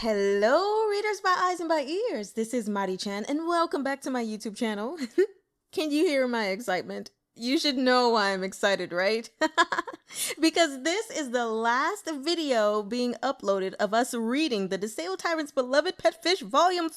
Hello, readers by eyes and by ears. This is Mari-chan, and welcome back to my YouTube channel. Can you hear my excitement? You should know why I'm excited, right? Because this is the last video being uploaded of us reading the Disabled Tyrant's Beloved Pet Fish Vol.3,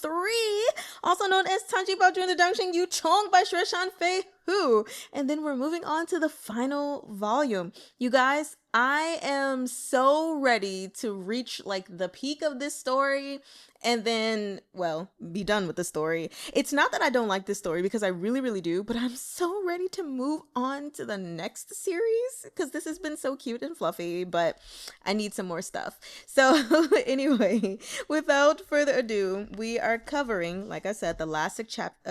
also known as残疾暴君的掌心鱼宠by Xue Shan Fei Hu. And then we're moving on to the final volume. You guys, I am so ready to reach like the peak of this story and then, well, be done with the story. It's not that I don't like this story because I really, really do, but I'm so ready to move on to the next series because this has been so cute and fluffy, but I need some more stuff. So anyway, without further ado, we are covering, like I said, the last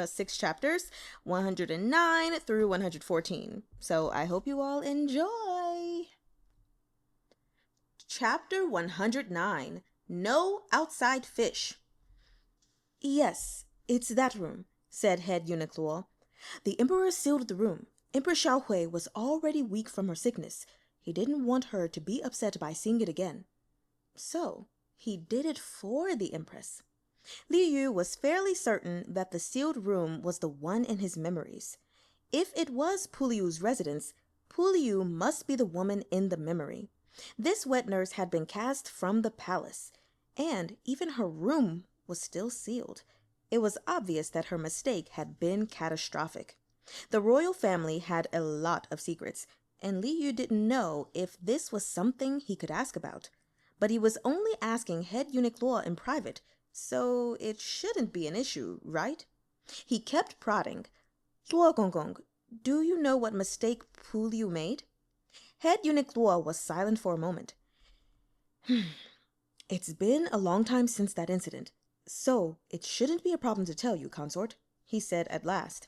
six chapters, 109 through 114. So I hope you all enjoy. Chapter 109, No Outside Fish. Yes, it's that room, said head eunuch Luo. The emperor sealed the room. Empress Xiaohui was already weak from her sickness. He didn't want her to be upset by seeing it again. So, he did it for the empress. Li Yu was fairly certain that the sealed room was the one in his memories. If it was Puliu's residence, Puliu must be the woman in the memory. This wet nurse had been cast from the palace, and even her room was still sealed. It was obvious that her mistake had been catastrophic. The royal family had a lot of secrets, and Li Yu didn't know if this was something he could ask about. But he was only asking head eunuch Luo in private, so it shouldn't be an issue, right? He kept prodding. Luo Gonggong, do you know what mistake Puliu made? Head eunuch Luo was silent for a moment. It's been a long time since that incident, so it shouldn't be a problem to tell you, consort, he said at last.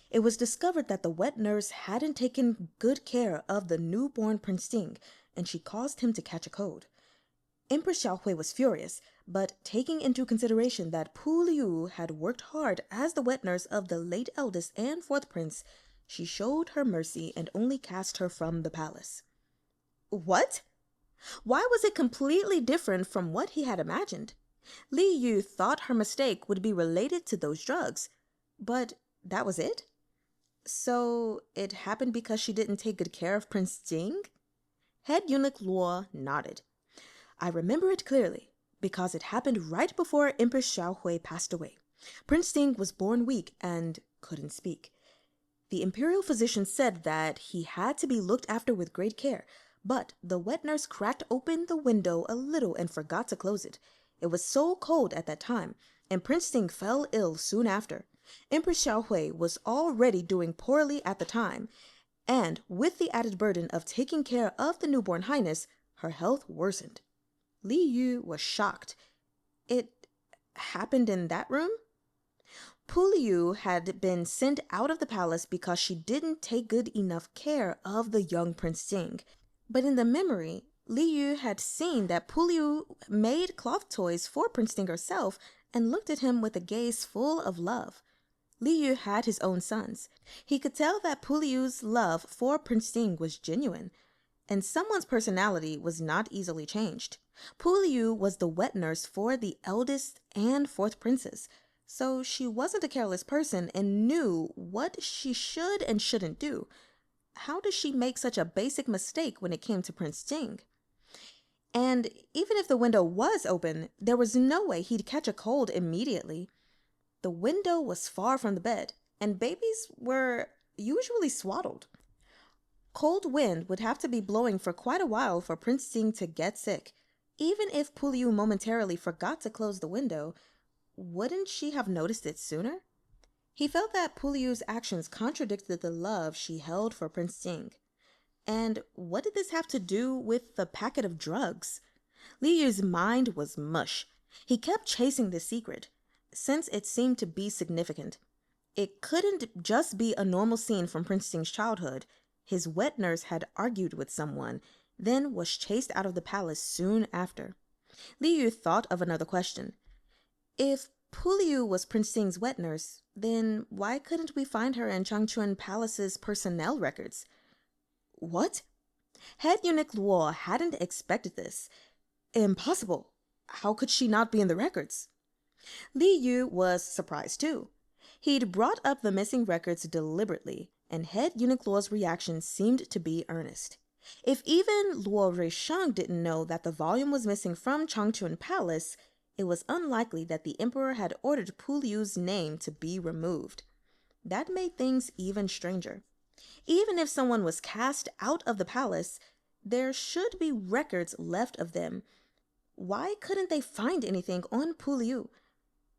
It was discovered that the wet nurse hadn't taken good care of the newborn Prince Ting, and she caused him to catch a cold. Empress Xiaohui was furious, but taking into consideration that Puliu had worked hard as the wet nurse of the late eldest and fourth prince, she showed her mercy and only cast her from the palace. What? Why was it completely different from what he had imagined? Li Yu thought her mistake would be related to those drugs, but that was it? So it happened because she didn't take good care of Prince Jing? Head eunuch Luo nodded. I remember it clearly, because it happened right before Empress Xiaohui passed away. Prince Jing was born weak and couldn't speak. The imperial physician said that he had to be looked after with great care, but the wet nurse cracked open the window a little and forgot to close it. It was so cold at that time, and Prince Ting fell ill soon after. Empress Xiaohui was already doing poorly at the time, and with the added burden of taking care of the newborn highness, her health worsened. Li Yu was shocked. It happened in that room? Puliu had been sent out of the palace because she didn't take good enough care of the young Prince Jing. But in the memory, Li Yu had seen that Puliu made cloth toys for Prince Jing herself and looked at him with a gaze full of love. Li Yu had his own sons. He could tell that Puliu's love for Prince Jing was genuine, and someone's personality was not easily changed. Puliu was the wet nurse for the eldest and fourth princes, so she wasn't a careless person and knew what she should and shouldn't do. How did she make such a basic mistake when it came to Prince Jing? And even if the window was open, there was no way he'd catch a cold immediately. The window was far from the bed, and babies were usually swaddled. Cold wind would have to be blowing for quite a while for Prince Jing to get sick. Even if Puliu momentarily forgot to close the window, wouldn't she have noticed it sooner? He felt that Puliu's actions contradicted the love she held for Prince Jing. And what did this have to do with the packet of drugs? Li Yu's mind was mush. He kept chasing this secret, since it seemed to be significant. It couldn't just be a normal scene from Prince Jing's childhood. His wet nurse had argued with someone, then was chased out of the palace soon after. Li Yu thought of another question. If Puliu was Prince Jing's wet nurse, then why couldn't we find her in Changchun Palace's personnel records? What? Head eunuch Luo hadn't expected this. Impossible. how could she not be in the records? Li Yu was surprised too. He'd brought up the missing records deliberately, and head eunuch Luo's reaction seemed to be earnest. If even Luo Ruisheng didn't know that the volume was missing from Changchun Palace, it was unlikely that the emperor had ordered Pu Liu's name to be removed. That made things even stranger. Even if someone was cast out of the palace, there should be records left of them. Why couldn't they find anything on Pu Liu?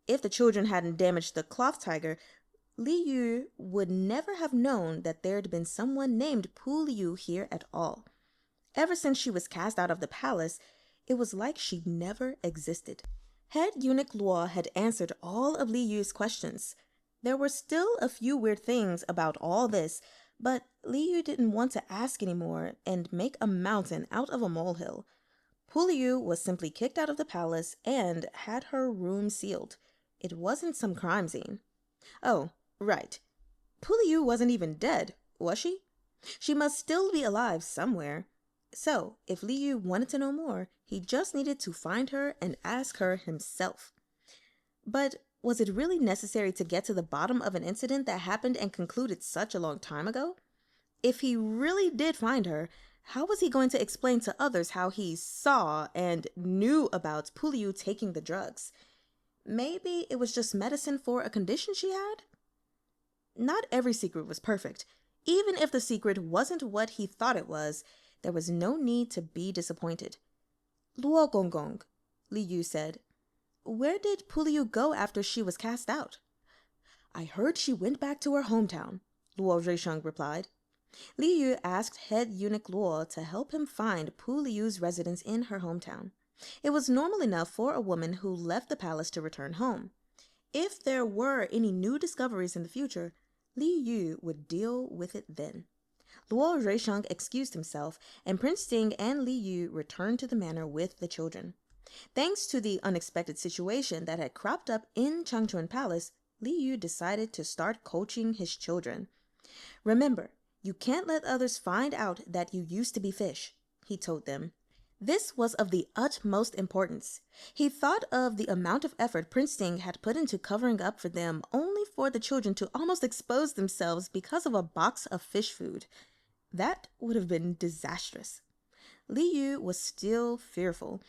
If the children hadn't damaged the cloth tiger, Li Yu would never have known that there'd been someone named Pu Liu here at all. Ever since she was cast out of the palace, it was like she never existed. Head eunuch Luo had answered all of Li Yu's questions. There were still a few weird things about all this, but Li Yu didn't want to ask anymore and make a mountain out of a molehill. Pu Liu was simply kicked out of the palace and had her room sealed. It wasn't some crime scene. Oh, right. Pu Liu wasn't even dead, was she? She must still be alive somewhere. So, if Li Yu wanted to know more, he just needed to find her and ask her himself. But was it really necessary to get to the bottom of an incident that happened and concluded such a long time ago? If he really did find her, how was he going to explain to others how he saw and knew about Pu Liu taking the drugs? Maybe it was just medicine for a condition she had? Not every secret was perfect. Even if the secret wasn't what he thought it was, there was no need to be disappointed. Luo Gonggong, Li Yu said. Where did Pu Liu go after she was cast out? I heard she went back to her hometown, Luo Ruisheng replied. Li Yu asked head eunuch Luo to help him find Pu Liu's residence in her hometown. It was normal enough for a woman who left the palace to return home. If there were any new discoveries in the future, Li Yu would deal with it then. Luo Ruisheng excused himself, and Prince Ting and Li Yu returned to the manor with the children. Thanks to the unexpected situation that had cropped up in Changchun Palace, Li Yu decided to start coaching his children. Remember, you can't let others find out that you used to be fish, he told them. This was of the utmost importance. He thought of the amount of effort Prince Ting had put into covering up for them, only for the children to almost expose themselves because of a box of fish food. That would have been disastrous. Li Yu was still fearful.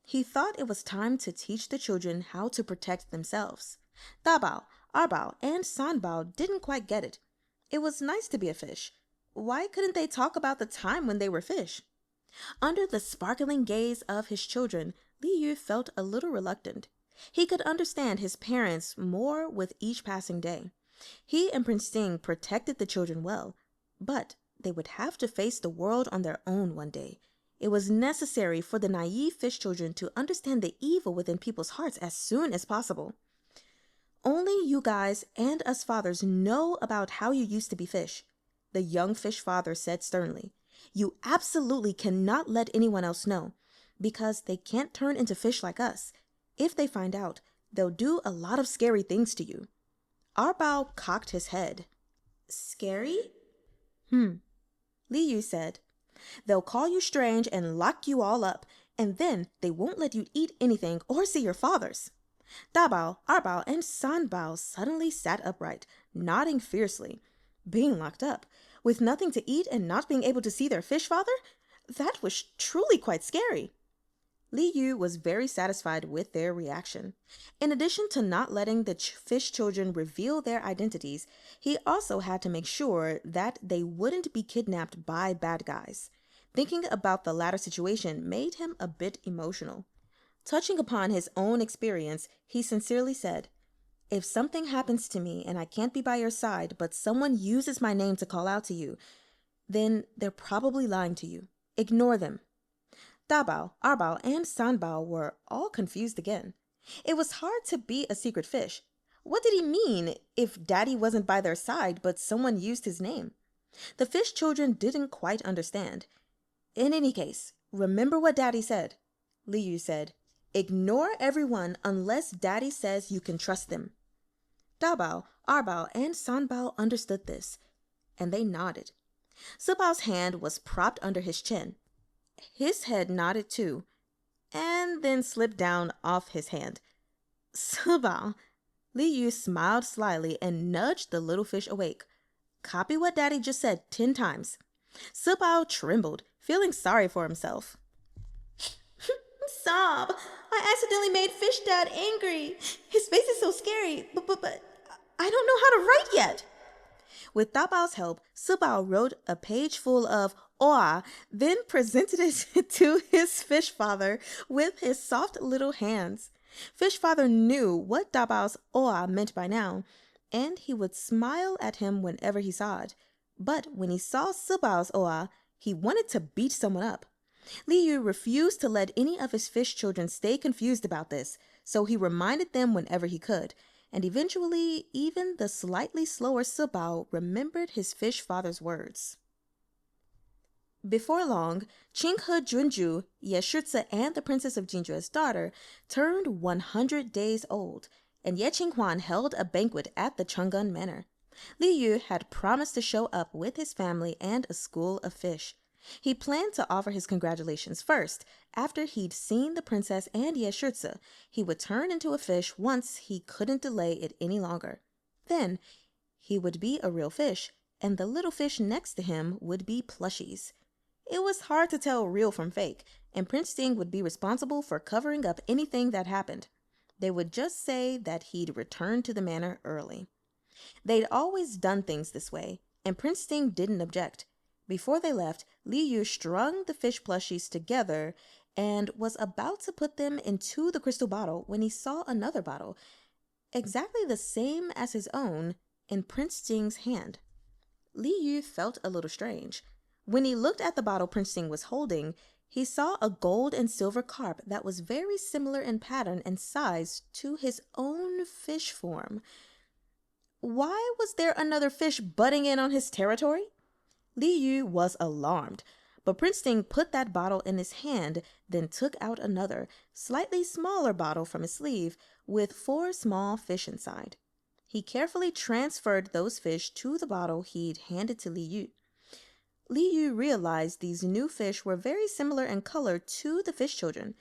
He thought it was time to teach the children how to protect themselves. Dabao, Arbao, and Sanbao didn't quite get it. It was nice to be a fish. Why couldn't they talk about the time when they were fish? Under the sparkling gaze of his children, Li Yu felt a little reluctant. He could understand his parents more with each passing day. He and Prince Ting protected the children well, but they would have to face the world on their own one day. It was necessary for the naive fish children to understand the evil within people's hearts as soon as possible. Only you guys and us fathers know about how you used to be fish, the young fish father said sternly. You absolutely cannot let anyone else know, because they can't turn into fish like us. If they find out, they'll do a lot of scary things to you. Arbao cocked his head. Scary? Li Yu said. They'll call you strange and lock you all up, and then they won't let you eat anything or see your fathers. Dabao, Arbao, and Sanbao suddenly sat upright, nodding fiercely. Being locked up, with nothing to eat and not being able to see their fish father? That was truly quite scary. Li Yu was very satisfied with their reaction. In addition to not letting the fish children reveal their identities, he also had to make sure that they wouldn't be kidnapped by bad guys. Thinking about the latter situation made him a bit emotional. Touching upon his own experience, he sincerely said, If something happens to me and I can't be by your side, but someone uses my name to call out to you, then they're probably lying to you. Ignore them. Dabao, Arbao, and Sanbao were all confused again. It was hard to be a secret fish. What did he mean if Daddy wasn't by their side, but someone used his name? The fish children didn't quite understand. In any case, remember what Daddy said. Li Yu said, Ignore everyone unless Daddy says you can trust them. Dabao, Arbao, and Sanbao understood this, and they nodded. Sibao's hand was propped under his chin. His head nodded too. and then slipped down off his hand. Subao. Li Yu smiled slyly and nudged the little fish awake. Copy what Daddy just said 10 times. Subao trembled, feeling sorry for himself. Sob, I accidentally made Fish Dad angry. His face is so scary, but I don't know how to write yet. With Dabao's help, Subao wrote a page full of oa, then presented it to his fish father with his soft little hands. Fish father knew what Dabao's oa meant by now, and he would smile at him whenever he saw it. But when he saw Subao's oa, he wanted to beat someone up. Li Yu refused to let any of his fish children stay confused about this, so he reminded them whenever he could, and eventually even the slightly slower Subao remembered his fish father's words. Before long, Qinghe Junju, Yeshutsu and the Princess of Jinjue's daughter, turned 100 days old, and Ye Qinghuan held a banquet at the Chang'an Manor. Li Yu had promised to show up with his family and a school of fish. He planned to offer his congratulations first. After he'd seen the princess and Yeshutsu, he would turn into a fish once he couldn't delay it any longer. Then he would be a real fish, and the little fish next to him would be plushies. It was hard to tell real from fake, and Prince Ting would be responsible for covering up anything that happened. They would just say that he'd returned to the manor early. They'd always done things this way, and Prince Ting didn't object. Before they left, Li Yu strung the fish plushies together and was about to put them into the crystal bottle when he saw another bottle, exactly the same as his own, in Prince Ting's hand. Li Yu felt a little strange. When he looked at the bottle Prince Ting was holding, he saw a gold and silver carp that was very similar in pattern and size to his own fish form. Why was there another fish butting in on his territory? Li Yu was alarmed, but Prince Ting put that bottle in his hand, then took out another, slightly smaller bottle from his sleeve with 4 small fish inside. He carefully transferred those fish to the bottle he'd handed to Li Yu. Li Yu realized these new fish were very similar in color to the fish children.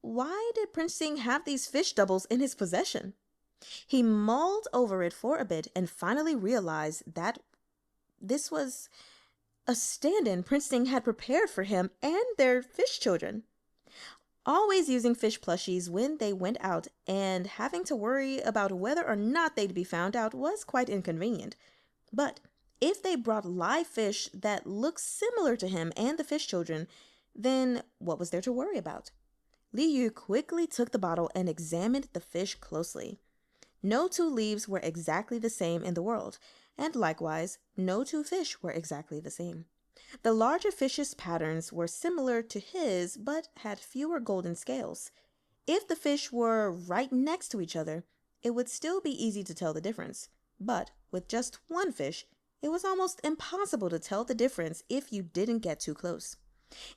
Why did Prince Ting have these fish doubles in his possession? He mulled over it for a bit and finally realized that this was a stand-in Prince Ting had prepared for him and their fish children. Always using fish plushies when they went out and having to worry about whether or not they'd be found out was quite inconvenient. But if they brought live fish that looked similar to him and the fish children, then what was there to worry about? Li Yu quickly took the bottle and examined the fish closely. No 2 leaves were exactly the same in the world, and likewise, no 2 fish were exactly the same. The larger fish's patterns were similar to his, but had fewer golden scales. If the fish were right next to each other, it would still be easy to tell the difference. But with just 1 fish, it was almost impossible to tell the difference if you didn't get too close.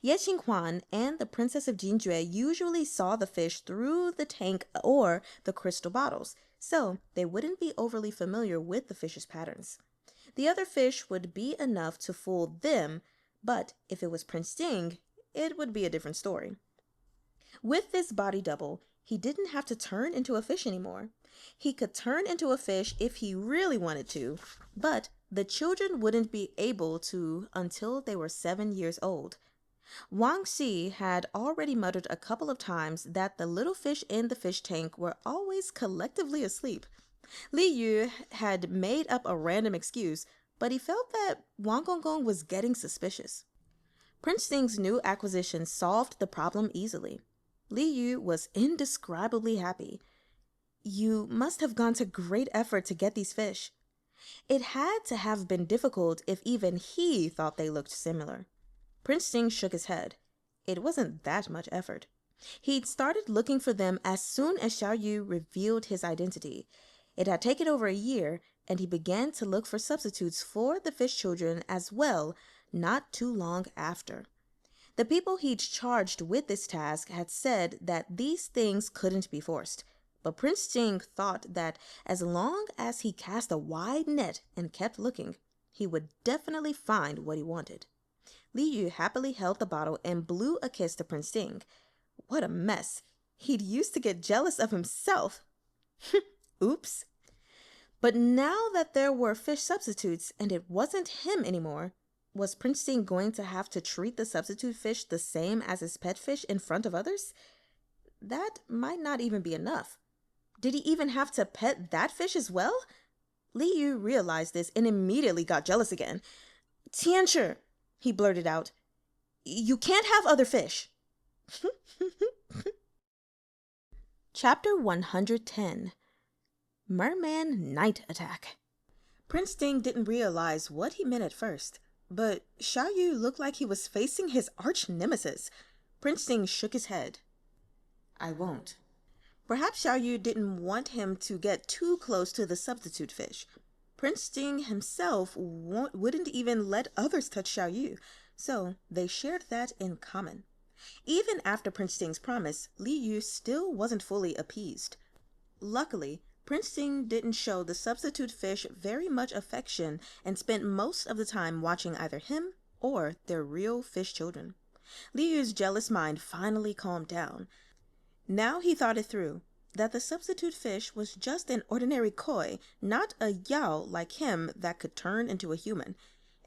Ye Qinghuan and the Princess of Jinjue usually saw the fish through the tank or the crystal bottles, so they wouldn't be overly familiar with the fish's patterns. The other fish would be enough to fool them, but if it was Prince Ting, it would be a different story. With this body double, he didn't have to turn into a fish anymore. He could turn into a fish if he really wanted to, but the children wouldn't be able to until they were 7 years old. Wang Xi had already muttered a couple of times that the little fish in the fish tank were always collectively asleep. Li Yu had made up a random excuse, but he felt that Wang Gongong was getting suspicious. Prince Ting's new acquisition solved the problem easily. Li Yu was indescribably happy. You must have gone to great effort to get these fish. It had to have been difficult if even he thought they looked similar. Prince Ting shook his head. It wasn't that much effort. He'd started looking for them as soon as Xiao Yu revealed his identity. It had taken over a year, and he began to look for substitutes for the fish children as well, not too long after. The people he'd charged with this task had said that these things couldn't be forced, but Prince Ting thought that as long as he cast a wide net and kept looking, he would definitely find what he wanted. Li Yu happily held the bottle and blew a kiss to Prince Ting. What a mess. He'd used to get jealous of himself. Oops. But now that there were fish substitutes and it wasn't him anymore, was Prince Ting going to have to treat the substitute fish the same as his pet fish in front of others? That might not even be enough. Did he even have to pet that fish as well? Li Yu realized this and immediately got jealous again. Tianchi, he blurted out, you can't have other fish. Chapter 110. Merman Night Attack. Prince Ting didn't realize what he meant at first, but Xiaoyu looked like he was facing his arch nemesis. Prince Ting shook his head. I won't. Perhaps Xiaoyu didn't want him to get too close to the substitute fish. Prince Ting himself wouldn't even let others touch Xiaoyu, so they shared that in common. Even after Prince Ting's promise, Li Yu still wasn't fully appeased. Luckily, Prince Ting didn't show the substitute fish very much affection and spent most of the time watching either him or their real fish children. Li Yu's jealous mind finally calmed down. Now he thought it through, that the substitute fish was just an ordinary koi, not a yao like him that could turn into a human.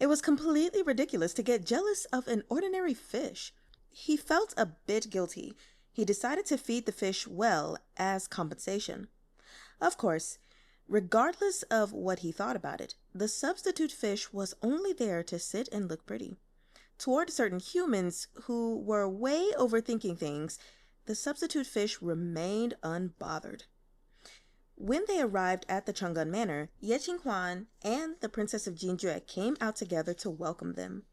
It was completely ridiculous to get jealous of an ordinary fish. He felt a bit guilty. He decided to feed the fish well as compensation. Of course, regardless of what he thought about it, the substitute fish was only there to sit and look pretty. Toward certain humans who were way overthinking things, the substitute fish remained unbothered. When they arrived at the Changle Manor, Ye Qinghuan and the Princess of Jinjue came out together to welcome them.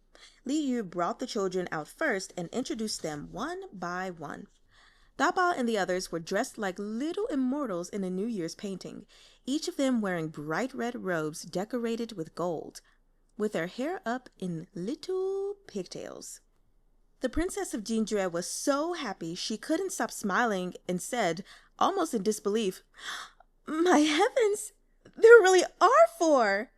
Li Yu brought the children out first and introduced them one by one. Dabao and the others were dressed like little immortals in a New Year's painting, each of them wearing bright red robes decorated with gold, with their hair up in little pigtails. The Princess of Jinjue was so happy she couldn't stop smiling and said, almost in disbelief, "My heavens, there really are 4!"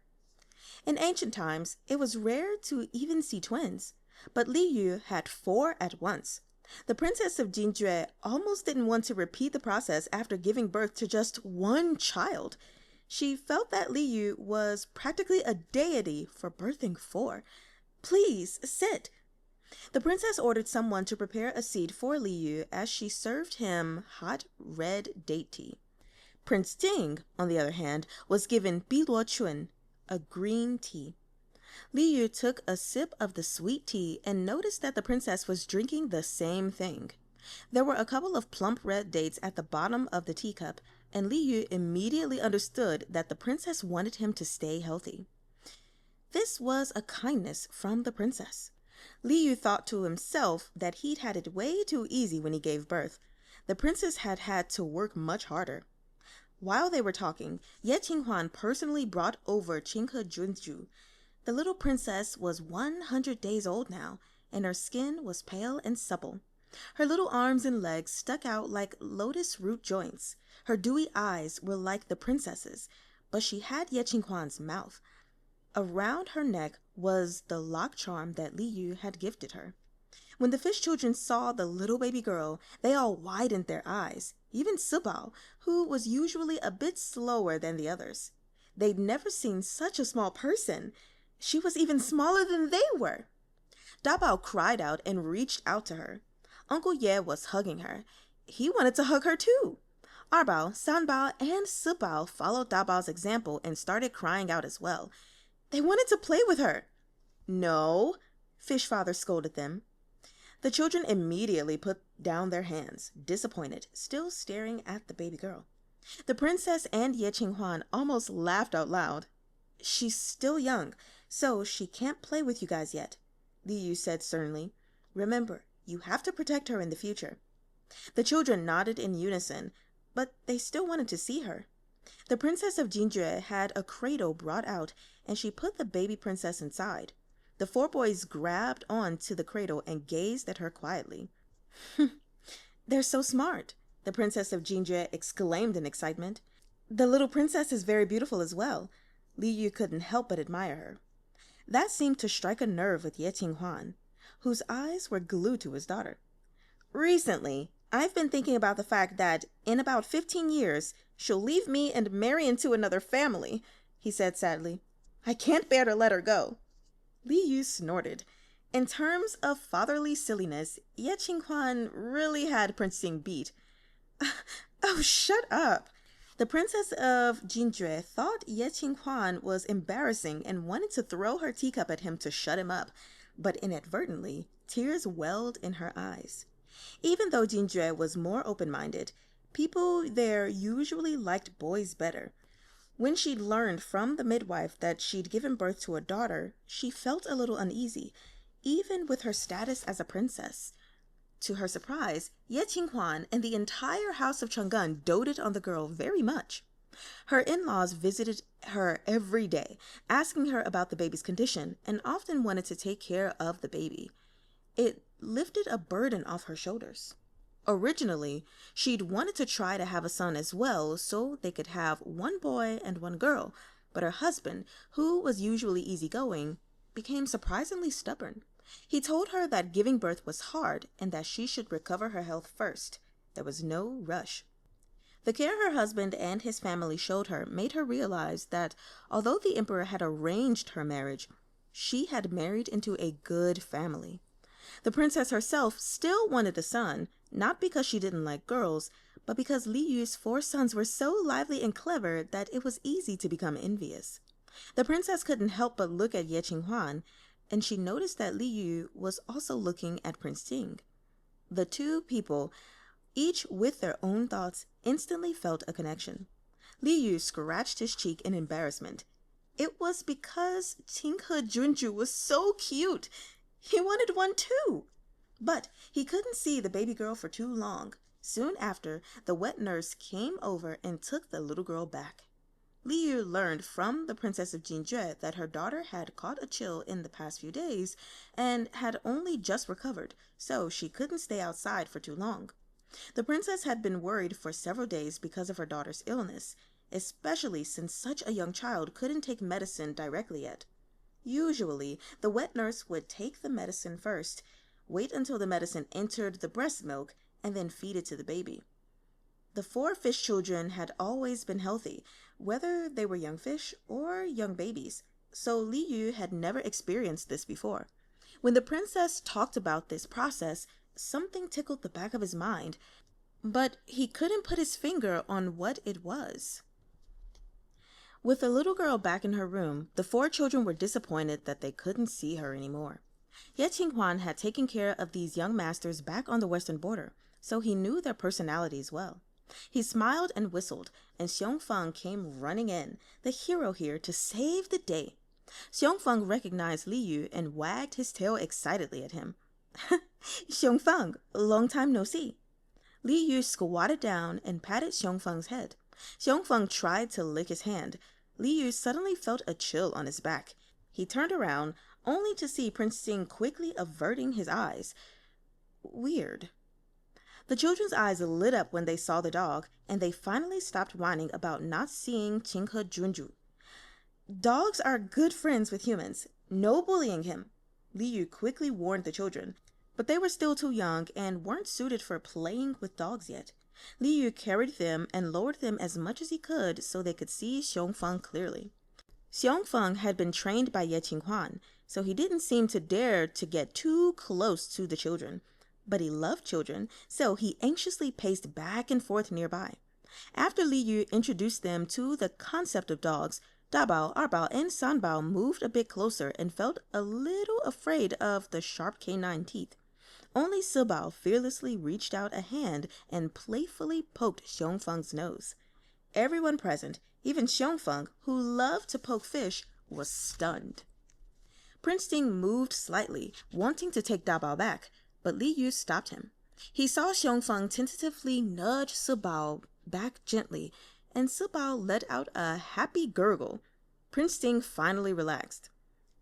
In ancient times, it was rare to even see twins, but Li Yu had 4 at once. The Princess of Jinjue almost didn't want to repeat the process after giving birth to just one child. She felt that Li Yu was practically a deity for birthing 4. "Please, sit." The princess ordered someone to prepare a seat for Li Yu as she served him hot red date tea. Prince Ting, on the other hand, was given biluo chun, a green tea. Li Yu took a sip of the sweet tea and noticed that the princess was drinking the same thing. There were a couple of plump red dates at the bottom of the teacup, and Li Yu immediately understood that the princess wanted him to stay healthy. This was a kindness from the princess. Li Yu thought to himself that he'd had it way too easy when he gave birth. The princess had had to work much harder. While they were talking, Ye Qinghuan personally brought over Qinghe Junju. The little princess was 100 days old now, and her skin was pale and supple. Her little arms and legs stuck out like lotus root joints. Her dewy eyes were like the princess's, but she had Ye Qinghuan's mouth. Around her neck was the lock charm that Li Yu had gifted her. When the fish children saw the little baby girl, they all widened their eyes, even Sibao, who was usually a bit slower than the others. They'd never seen such a small person. She was even smaller than they were. Dabao cried out and reached out to her. Uncle Ye was hugging her. He wanted to hug her too. Arbao, Sanbao, and Sibao followed Dabao's example and started crying out as well. They wanted to play with her. "No," Fish Father scolded them. The children immediately put down their hands, disappointed, still staring at the baby girl. The princess and Ye Qinghuan almost laughed out loud. "She's still young, so she can't play with you guys yet," Li Yu said sternly. "Remember, you have to protect her in the future." The children nodded in unison, but they still wanted to see her. The Princess of Jinjue had a cradle brought out, and she put the baby princess inside. The 4 boys grabbed on to the cradle and gazed at her quietly. "They're so smart," the Princess of Jinjue exclaimed in excitement. "The little princess is very beautiful as well." Li Yu couldn't help but admire her. That seemed to strike a nerve with Ye Qinghuan, whose eyes were glued to his daughter. Recently, I've been thinking about the fact that in about 15 years, she'll leave me and marry into another family, he said sadly. I can't bear to let her go. Li Yu snorted. In terms of fatherly silliness, Ye Qinghuan really had Prince Ting beat. Oh, shut up. The princess of Jinjue thought Ye Qinghuan was embarrassing and wanted to throw her teacup at him to shut him up, but inadvertently, tears welled in her eyes. Even though Jinjue was more open-minded, people there usually liked boys better. When she'd learned from the midwife that she'd given birth to a daughter, she felt a little uneasy, even with her status as a princess. To her surprise, Ye Qinghuan and the entire house of Chang'an doted on the girl very much. Her in-laws visited her every day, asking her about the baby's condition, and often wanted to take care of the baby. It lifted a burden off her shoulders. Originally, she'd wanted to try to have a son as well so they could have one boy and one girl, but her husband, who was usually easygoing, became surprisingly stubborn. He told her that giving birth was hard and that she should recover her health first. There was no rush. The care her husband and his family showed her made her realize that although the emperor had arranged her marriage, she had married into a good family. The princess herself still wanted a son, not because she didn't like girls, but because Li Yu's 4 sons were so lively and clever that it was easy to become envious. The princess couldn't help but look at Ye Qinghuan, and she noticed that Li Yu was also looking at Prince Ting. The two people, each with their own thoughts, instantly felt a connection. Li Yu scratched his cheek in embarrassment. It was because Ting He Junju was so cute. He wanted one too. But he couldn't see the baby girl for too long. Soon after, the wet nurse came over and took the little girl back. Li Yu learned from the princess of Jinjue that her daughter had caught a chill in the past few days and had only just recovered, so she couldn't stay outside for too long. The princess had been worried for several days because of her daughter's illness, especially since such a young child couldn't take medicine directly yet. Usually, the wet nurse would take the medicine first, wait until the medicine entered the breast milk, and then feed it to the baby. The 4 fish children had always been healthy, whether they were young fish or young babies, so Li Yu had never experienced this before. When the princess talked about this process, something tickled the back of his mind, but he couldn't put his finger on what it was. With the little girl back in her room, the 4 children were disappointed that they couldn't see her anymore. Ye Qinghuan had taken care of these young masters back on the western border, so he knew their personalities well. He smiled and whistled, and Xiongfeng came running in, the hero here, to save the day. Xiongfeng recognized Li Yu and wagged his tail excitedly at him. Xiongfeng, long time no see. Li Yu squatted down and patted Xiongfeng's head. Xiongfeng tried to lick his hand. Li Yu suddenly felt a chill on his back. He turned around, only to see Prince Ting quickly averting his eyes. Weird. The children's eyes lit up when they saw the dog, and they finally stopped whining about not seeing Ting He Junju. Dogs are good friends with humans. No bullying him. Li Yu quickly warned the children, but they were still too young and weren't suited for playing with dogs yet. Li Yu carried them and lowered them as much as he could so they could see Xiongfeng clearly. Xiongfeng had been trained by Ye Qinghuan, so he didn't seem to dare to get too close to the children. But he loved children, so he anxiously paced back and forth nearby. After Li Yu introduced them to the concept of dogs, Dabao, Arbao, and Sanbao moved a bit closer and felt a little afraid of the sharp canine teeth. Only Sibao fearlessly reached out a hand and playfully poked Xiongfeng's nose. Everyone present, even Xiongfeng, who loved to poke fish, was stunned. Prince Ting moved slightly, wanting to take Dabao back, but Li Yu stopped him. He saw Xiongfeng tentatively nudge Sibao back gently, and Sibao let out a happy gurgle. Prince Ting finally relaxed.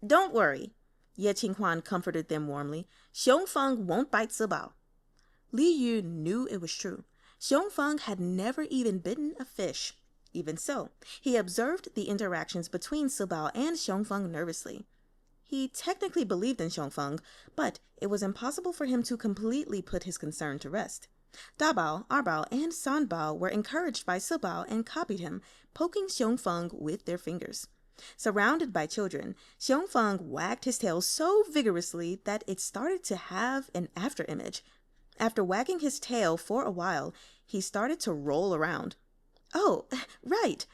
Don't worry, Ye Qinghuan comforted them warmly. Xiongfeng won't bite Sibao. Li Yu knew it was true. Xiongfeng had never even bitten a fish. Even so, he observed the interactions between Sibao and Xiongfeng nervously. He technically believed in Xiongfeng, but it was impossible for him to completely put his concern to rest. Dabao, Arbao, and Sanbao were encouraged by Sibao and copied him, poking Xiongfeng with their fingers. Surrounded by children, Xiongfeng wagged his tail so vigorously that it started to have an afterimage. After wagging his tail for a while, he started to roll around. Oh, right.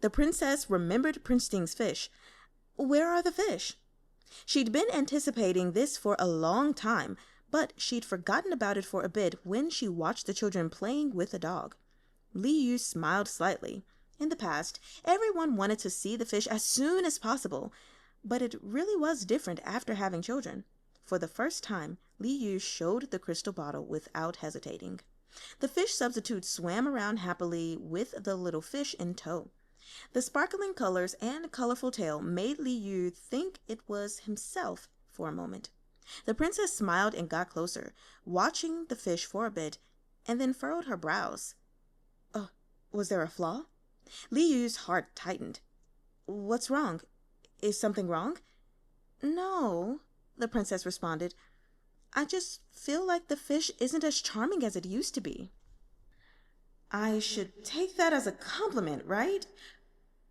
The princess remembered Prince Ding's fish. Where are the fish? She'd been anticipating this for a long time, but she'd forgotten about it for a bit when she watched the children playing with a dog. Li Yu smiled slightly. In the past, everyone wanted to see the fish as soon as possible, but it really was different after having children. For the first time, Li Yu showed the crystal bottle without hesitating. The fish substitute swam around happily with the little fish in tow. The sparkling colors and colorful tail made Li Yu think it was himself for a moment. The princess smiled and got closer, watching the fish for a bit, and then furrowed her brows. Was there a flaw? Li Yu's heart tightened. What's wrong? Is something wrong? No, the princess responded. I just feel like the fish isn't as charming as it used to be. I should take that as a compliment, right?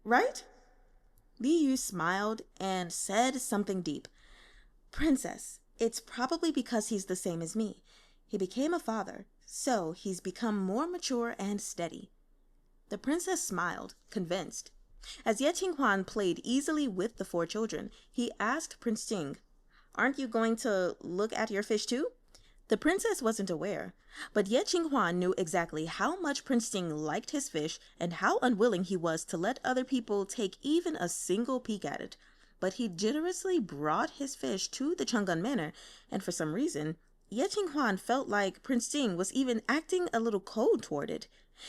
Right? Li Yu smiled and said something deep. Princess, it's probably because he's the same as me. He became a father, so he's become more mature and steady. The princess smiled, convinced. As Ye Qinghuan played easily with the 4 children, he asked Prince Ting, Aren't you going to look at your fish too? The princess wasn't aware, but Ye Qinghuan knew exactly how much Prince Ting liked his fish and how unwilling he was to let other people take even a single peek at it. But he generously brought his fish to the Chang'an Manor, and for some reason, Ye Qinghuan felt like Prince Ting was even acting a little cold toward it.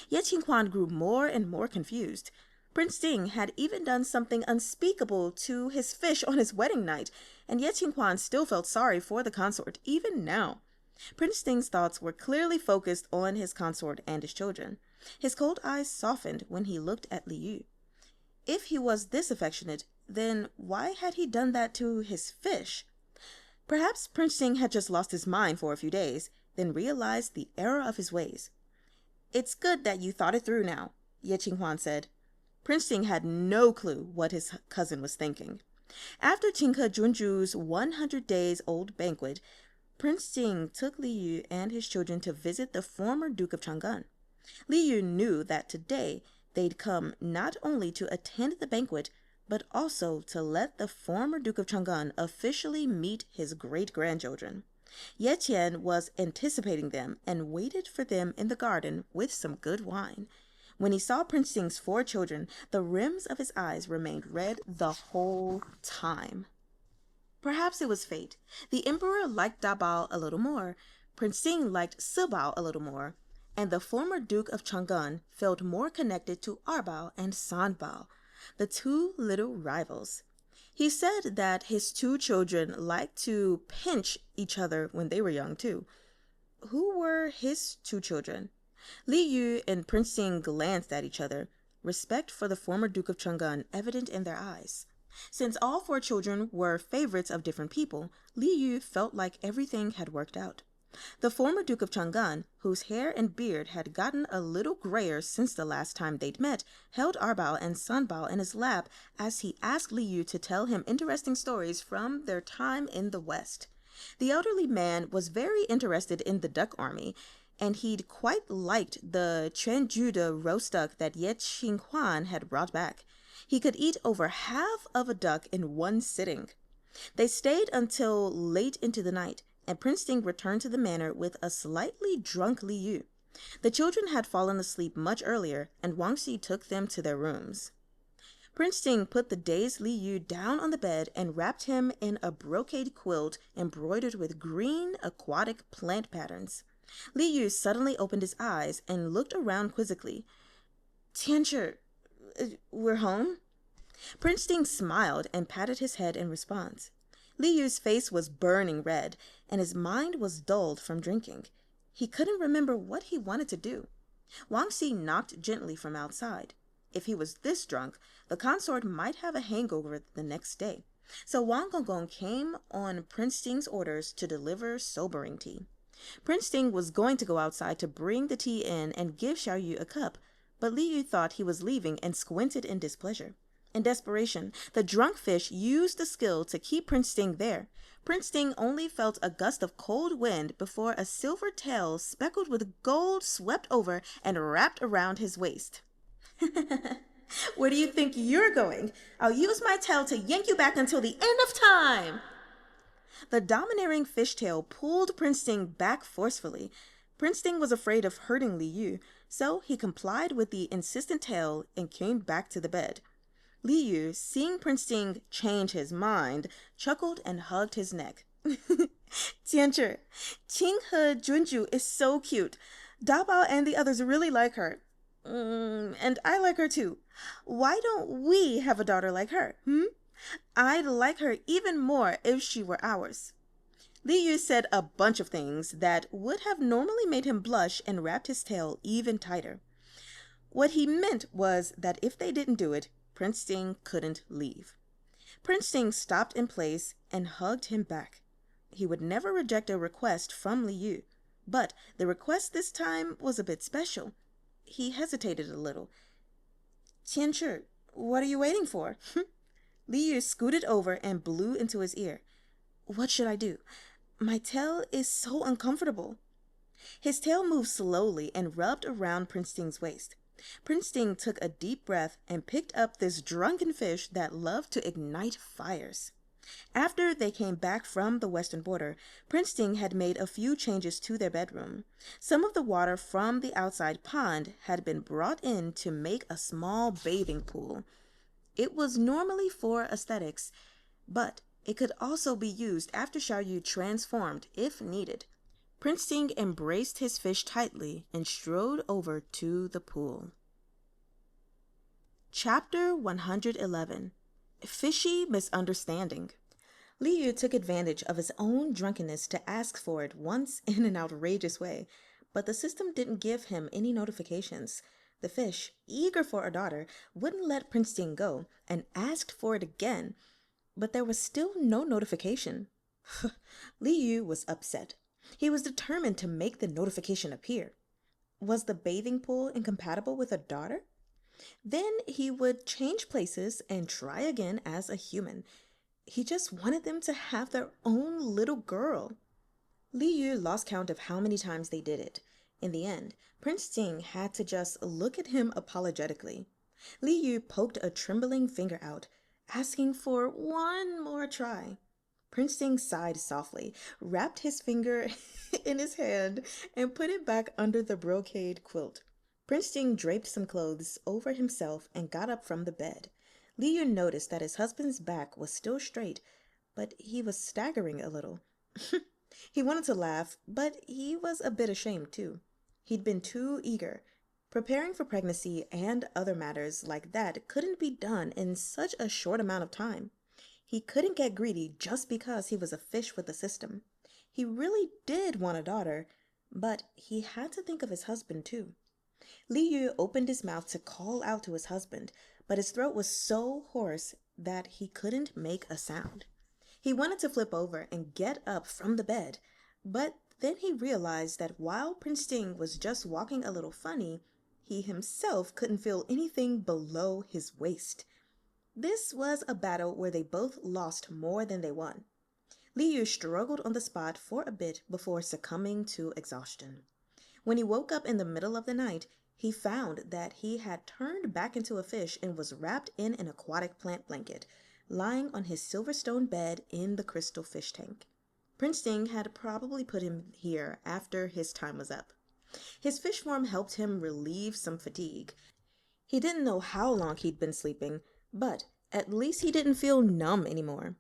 Ye Qinghuan grew more and more confused. Prince Ting had even done something unspeakable to his fish on his wedding night, and Ye Qinghuan still felt sorry for the consort, even now. Prince Ting's thoughts were clearly focused on his consort and his children. His cold eyes softened when he looked at Li Yu. If he was this affectionate, then why had he done that to his fish? Perhaps Prince Ting had just lost his mind for a few days, then realized the error of his ways. It's good that you thought it through now, Ye Qinghuan said. Prince Ting had no clue what his cousin was thinking. After Qingke Junju's 100 days old banquet, Prince Ting took Li Yu and his children to visit the former Duke of Chang'an. Li Yu knew that today they'd come not only to attend the banquet, but also to let the former Duke of Chang'an officially meet his great-grandchildren. Ye Qian was anticipating them and waited for them in the garden with some good wine. When he saw Prince Ting's 4 children, the rims of his eyes remained red the whole time. Perhaps it was fate. The emperor liked Dabao a little more, Prince Ting liked Sibao a little more, and the former Duke of Chang'an felt more connected to Arbao and Sanbao, the 2 little rivals. He said that his 2 children liked to pinch each other when they were young too. Who were his 2 children? Li Yu and Prince Ting glanced at each other, respect for the former Duke of Chang'an evident in their eyes. Since all 4 children were favorites of different people, Li Yu felt like everything had worked out. The former Duke of Chang'an, whose hair and beard had gotten a little grayer since the last time they'd met, held Arbao and Sanbao in his lap as he asked Li Yu to tell him interesting stories from their time in the West. The elderly man was very interested in the duck army, and he'd quite liked the Quanjude roast duck that Ye Qinghuan had brought back. He could eat over half of a duck in one sitting. They stayed until late into the night, and Prince Ting returned to the manor with a slightly drunk Li Yu. The children had fallen asleep much earlier, and Wang Xi took them to their rooms. Prince Ting put the dazed Li Yu down on the bed and wrapped him in a brocade quilt embroidered with green aquatic plant patterns. Li Yu suddenly opened his eyes and looked around quizzically. Tianchi, we're home? Prince Ting smiled and patted his head in response. Li Yu's face was burning red, and his mind was dulled from drinking. He couldn't remember what he wanted to do. Wang Xi knocked gently from outside. If he was this drunk, the consort might have a hangover the next day. So Wang Gongong came on Prince Ting's orders to deliver sobering tea. Prince Ting was going to go outside to bring the tea in and give Xiaoyu a cup, but Li Yu thought he was leaving and squinted in displeasure. In desperation, the drunk fish used the skill to keep Prince Ting there. Prince Ting only felt a gust of cold wind before a silver tail speckled with gold swept over and wrapped around his waist. Where do you think you're going? I'll use my tail to yank you back until the end of time. The domineering fishtail pulled Prince Ting back forcefully. Prince Ting was afraid of hurting Li Yu, so he complied with the insistent tail and came back to the bed. Li Yu, seeing Prince Ting change his mind, chuckled and hugged his neck. Tianzhi, Qing He Junju is so cute. Dabao and the others really like her. And I like her too. Why don't we have a daughter like her, I'd like her even more if she were ours. Li Yu said a bunch of things that would have normally made him blush and wrapped his tail even tighter. What he meant was that if they didn't do it, Prince Ting couldn't leave. Prince Ting stopped in place and hugged him back. He would never reject a request from Li Yu, but the request this time was a bit special. He hesitated a little. Tianzhi, what are you waiting for? Li Yu scooted over and blew into his ear. What should I do? My tail is so uncomfortable. His tail moved slowly and rubbed around Prince Ting's waist. Prince Ting took a deep breath and picked up this drunken fish that loved to ignite fires. After they came back from the western border, Prince Ting had made a few changes to their bedroom. Some of the water from the outside pond had been brought in to make a small bathing pool. It was normally for aesthetics, but it could also be used after Xiaoyu transformed if needed. Prince Ting embraced his fish tightly and strode over to the pool. Chapter 111. Fishy Misunderstanding. Li Yu took advantage of his own drunkenness to ask for it once in an outrageous way, but the system didn't give him any notifications. The fish, eager for a daughter, wouldn't let Prince Ting go and asked for it again, but there was still no notification. Li Yu was upset. He was determined to make the notification appear. Was the bathing pool incompatible with a daughter? Then he would change places and try again as a human. He just wanted them to have their own little girl. Li Yu lost count of how many times they did it. In the end, Prince Ting had to just look at him apologetically. Li Yu poked a trembling finger out, asking for one more try. Prince Ting sighed softly, wrapped his finger in his hand, and put it back under the brocade quilt. Prince Ting draped some clothes over himself and got up from the bed. Li Yu noticed that his husband's back was still straight, but he was staggering a little. He wanted to laugh, but he was a bit ashamed too. He'd been too eager. Preparing for pregnancy and other matters like that couldn't be done in such a short amount of time. He couldn't get greedy just because he was a fish with the system. He really did want a daughter, but he had to think of his husband too. Li Yu opened his mouth to call out to his husband, but his throat was so hoarse that he couldn't make a sound. He wanted to flip over and get up from the bed, but then he realized that while Prince Ting was just walking a little funny, he himself couldn't feel anything below his waist. This was a battle where they both lost more than they won. Li Yu struggled on the spot for a bit before succumbing to exhaustion. When he woke up in the middle of the night, he found that he had turned back into a fish and was wrapped in an aquatic plant blanket, lying on his silverstone bed in the crystal fish tank. Prince Ting had probably put him here after his time was up. His fish form helped him relieve some fatigue. He didn't know how long he'd been sleeping, but at least he didn't feel numb anymore.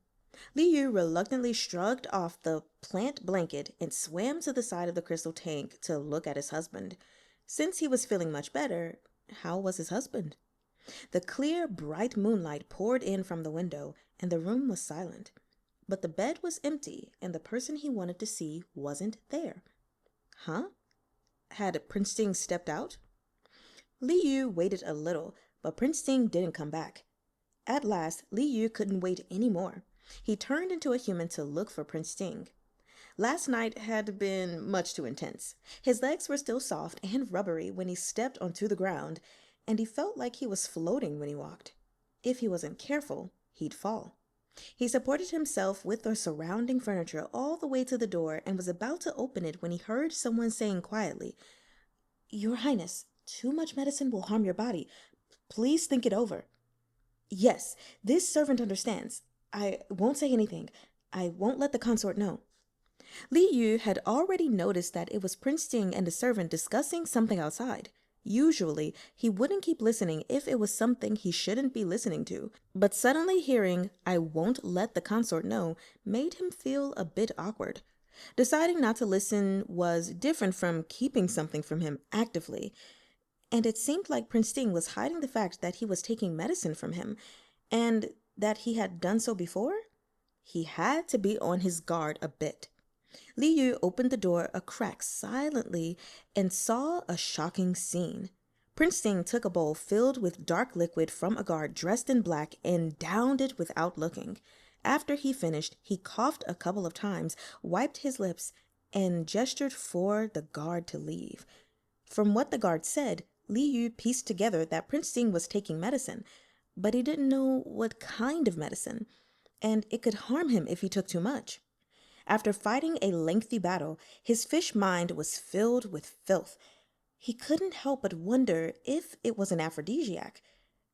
Li Yu reluctantly shrugged off the plant blanket and swam to the side of the crystal tank to look at his husband. Since he was feeling much better, how was his husband? The clear, bright moonlight poured in from the window, and the room was silent. But the bed was empty, and the person he wanted to see wasn't there. Huh? Had Prince Ting stepped out? Li Yu waited a little, but Prince Ting didn't come back. At last, Li Yu couldn't wait any more. He turned into a human to look for Prince Ting. Last night had been much too intense. His legs were still soft and rubbery when he stepped onto the ground, and he felt like he was floating when he walked. If he wasn't careful, he'd fall. He supported himself with the surrounding furniture all the way to the door and was about to open it when he heard someone saying quietly, "Your Highness, too much medicine will harm your body. Please think it over." "Yes, this servant understands. I won't say anything. I won't let the consort know." Li Yu had already noticed that it was Prince Ting and the servant discussing something outside. Usually, he wouldn't keep listening if it was something he shouldn't be listening to, but suddenly hearing, "I won't let the consort know," made him feel a bit awkward. Deciding not to listen was different from keeping something from him actively, and it seemed like Prince Ting was hiding the fact that he was taking medicine from him, and that he had done so before. He had to be on his guard a bit. Li Yu opened the door a crack silently and saw a shocking scene. Prince Ting took a bowl filled with dark liquid from a guard dressed in black and downed it without looking. After he finished, he coughed a couple of times, wiped his lips, and gestured for the guard to leave. From what the guard said, Li Yu pieced together that Prince Ting was taking medicine, but he didn't know what kind of medicine, and it could harm him if he took too much. After fighting a lengthy battle, his fish mind was filled with filth. He couldn't help but wonder if it was an aphrodisiac.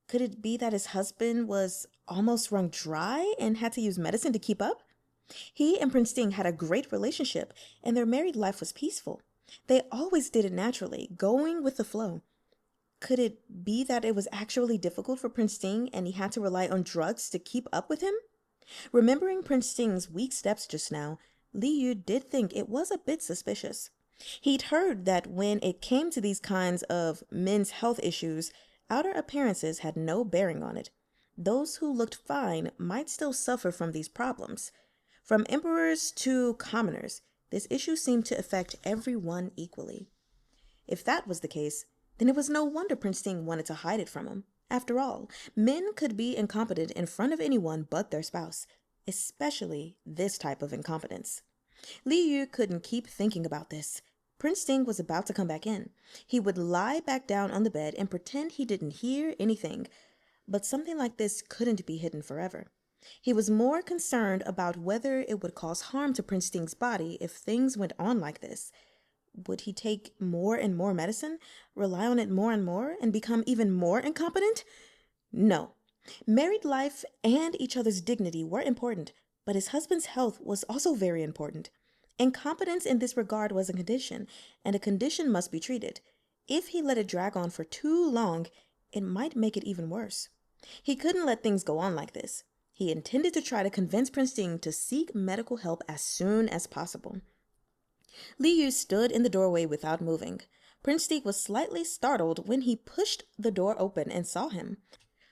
Could it be that his husband was almost wrung dry and had to use medicine to keep up? He and Prince Ting had a great relationship, and their married life was peaceful. They always did it naturally, going with the flow. Could it be that it was actually difficult for Prince Ting and he had to rely on drugs to keep up with him? Remembering Prince Ting's weak steps just now, Li Yu did think it was a bit suspicious. He'd heard that when it came to these kinds of men's health issues, outer appearances had no bearing on it. Those who looked fine might still suffer from these problems. From emperors to commoners, this issue seemed to affect everyone equally. If that was the case, then it was no wonder Prince Ting wanted to hide it from him. After all, men could be incompetent in front of anyone but their spouse, especially this type of incompetence. Li Yu couldn't keep thinking about this. Prince Ting was about to come back in. He would lie back down on the bed and pretend he didn't hear anything, but something like this couldn't be hidden forever. He was more concerned about whether it would cause harm to Prince Ting's body if things went on like this. Would he take more and more medicine, rely on it more and more, and become even more incompetent? No. Married life and each other's dignity were important, but his husband's health was also very important. Incompetence in this regard was a condition, and a condition must be treated. If he let it drag on for too long, it might make it even worse. He couldn't let things go on like this. He intended to try to convince Prince Ting to seek medical help as soon as possible. Li Yu stood in the doorway without moving. Prince Ting was slightly startled when he pushed the door open and saw him.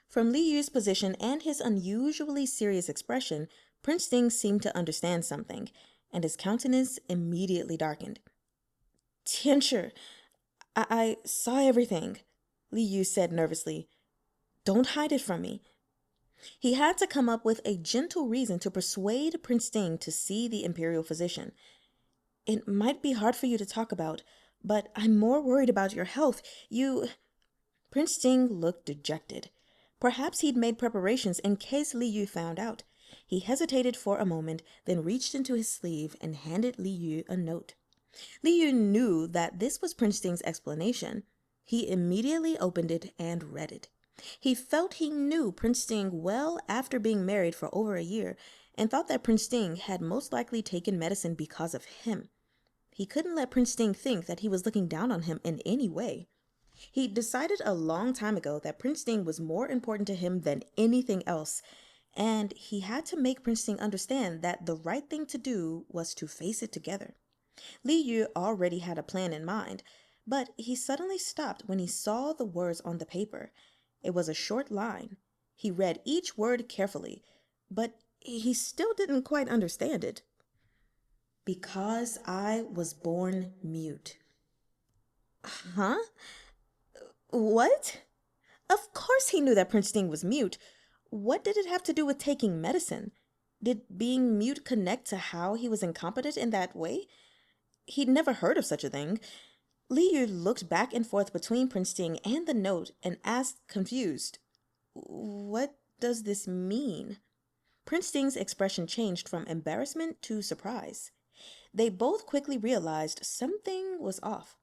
From Li Yu's position and his unusually serious expression, Prince Ting seemed to understand something, and his countenance immediately darkened. "Tianchi, I saw everything," Li Yu said nervously. "Don't hide it from me." He had to come up with a gentle reason to persuade Prince Ting to see the imperial physician. "It might be hard for you to talk about, but I'm more worried about your health. Prince Ting looked dejected. Perhaps he'd made preparations in case Li Yu found out. He hesitated for a moment, then reached into his sleeve and handed Li Yu a note. Li Yu knew that this was Prince Ting's explanation. He immediately opened it and read it. He felt he knew Prince Ting well after being married for over a year, and thought that Prince Ting had most likely taken medicine because of him. He couldn't let Prince Ting think that he was looking down on him in any way. He decided a long time ago that Prince Ting was more important to him than anything else, and he had to make Prince Ting understand that the right thing to do was to face it together. Li Yu already had a plan in mind, but he suddenly stopped when he saw the words on the paper. It was a short line. He read each word carefully, but he still didn't quite understand it. "Because I was born mute." Huh? What? Of course he knew that Prince Ting was mute. What did it have to do with taking medicine? Did being mute connect to how he was incompetent in that way? He'd never heard of such a thing. Li Yu looked back and forth between Prince Ting and the note and asked, confused, "What does this mean?" Prince Ting's expression changed from embarrassment to surprise. They both quickly realized something was off.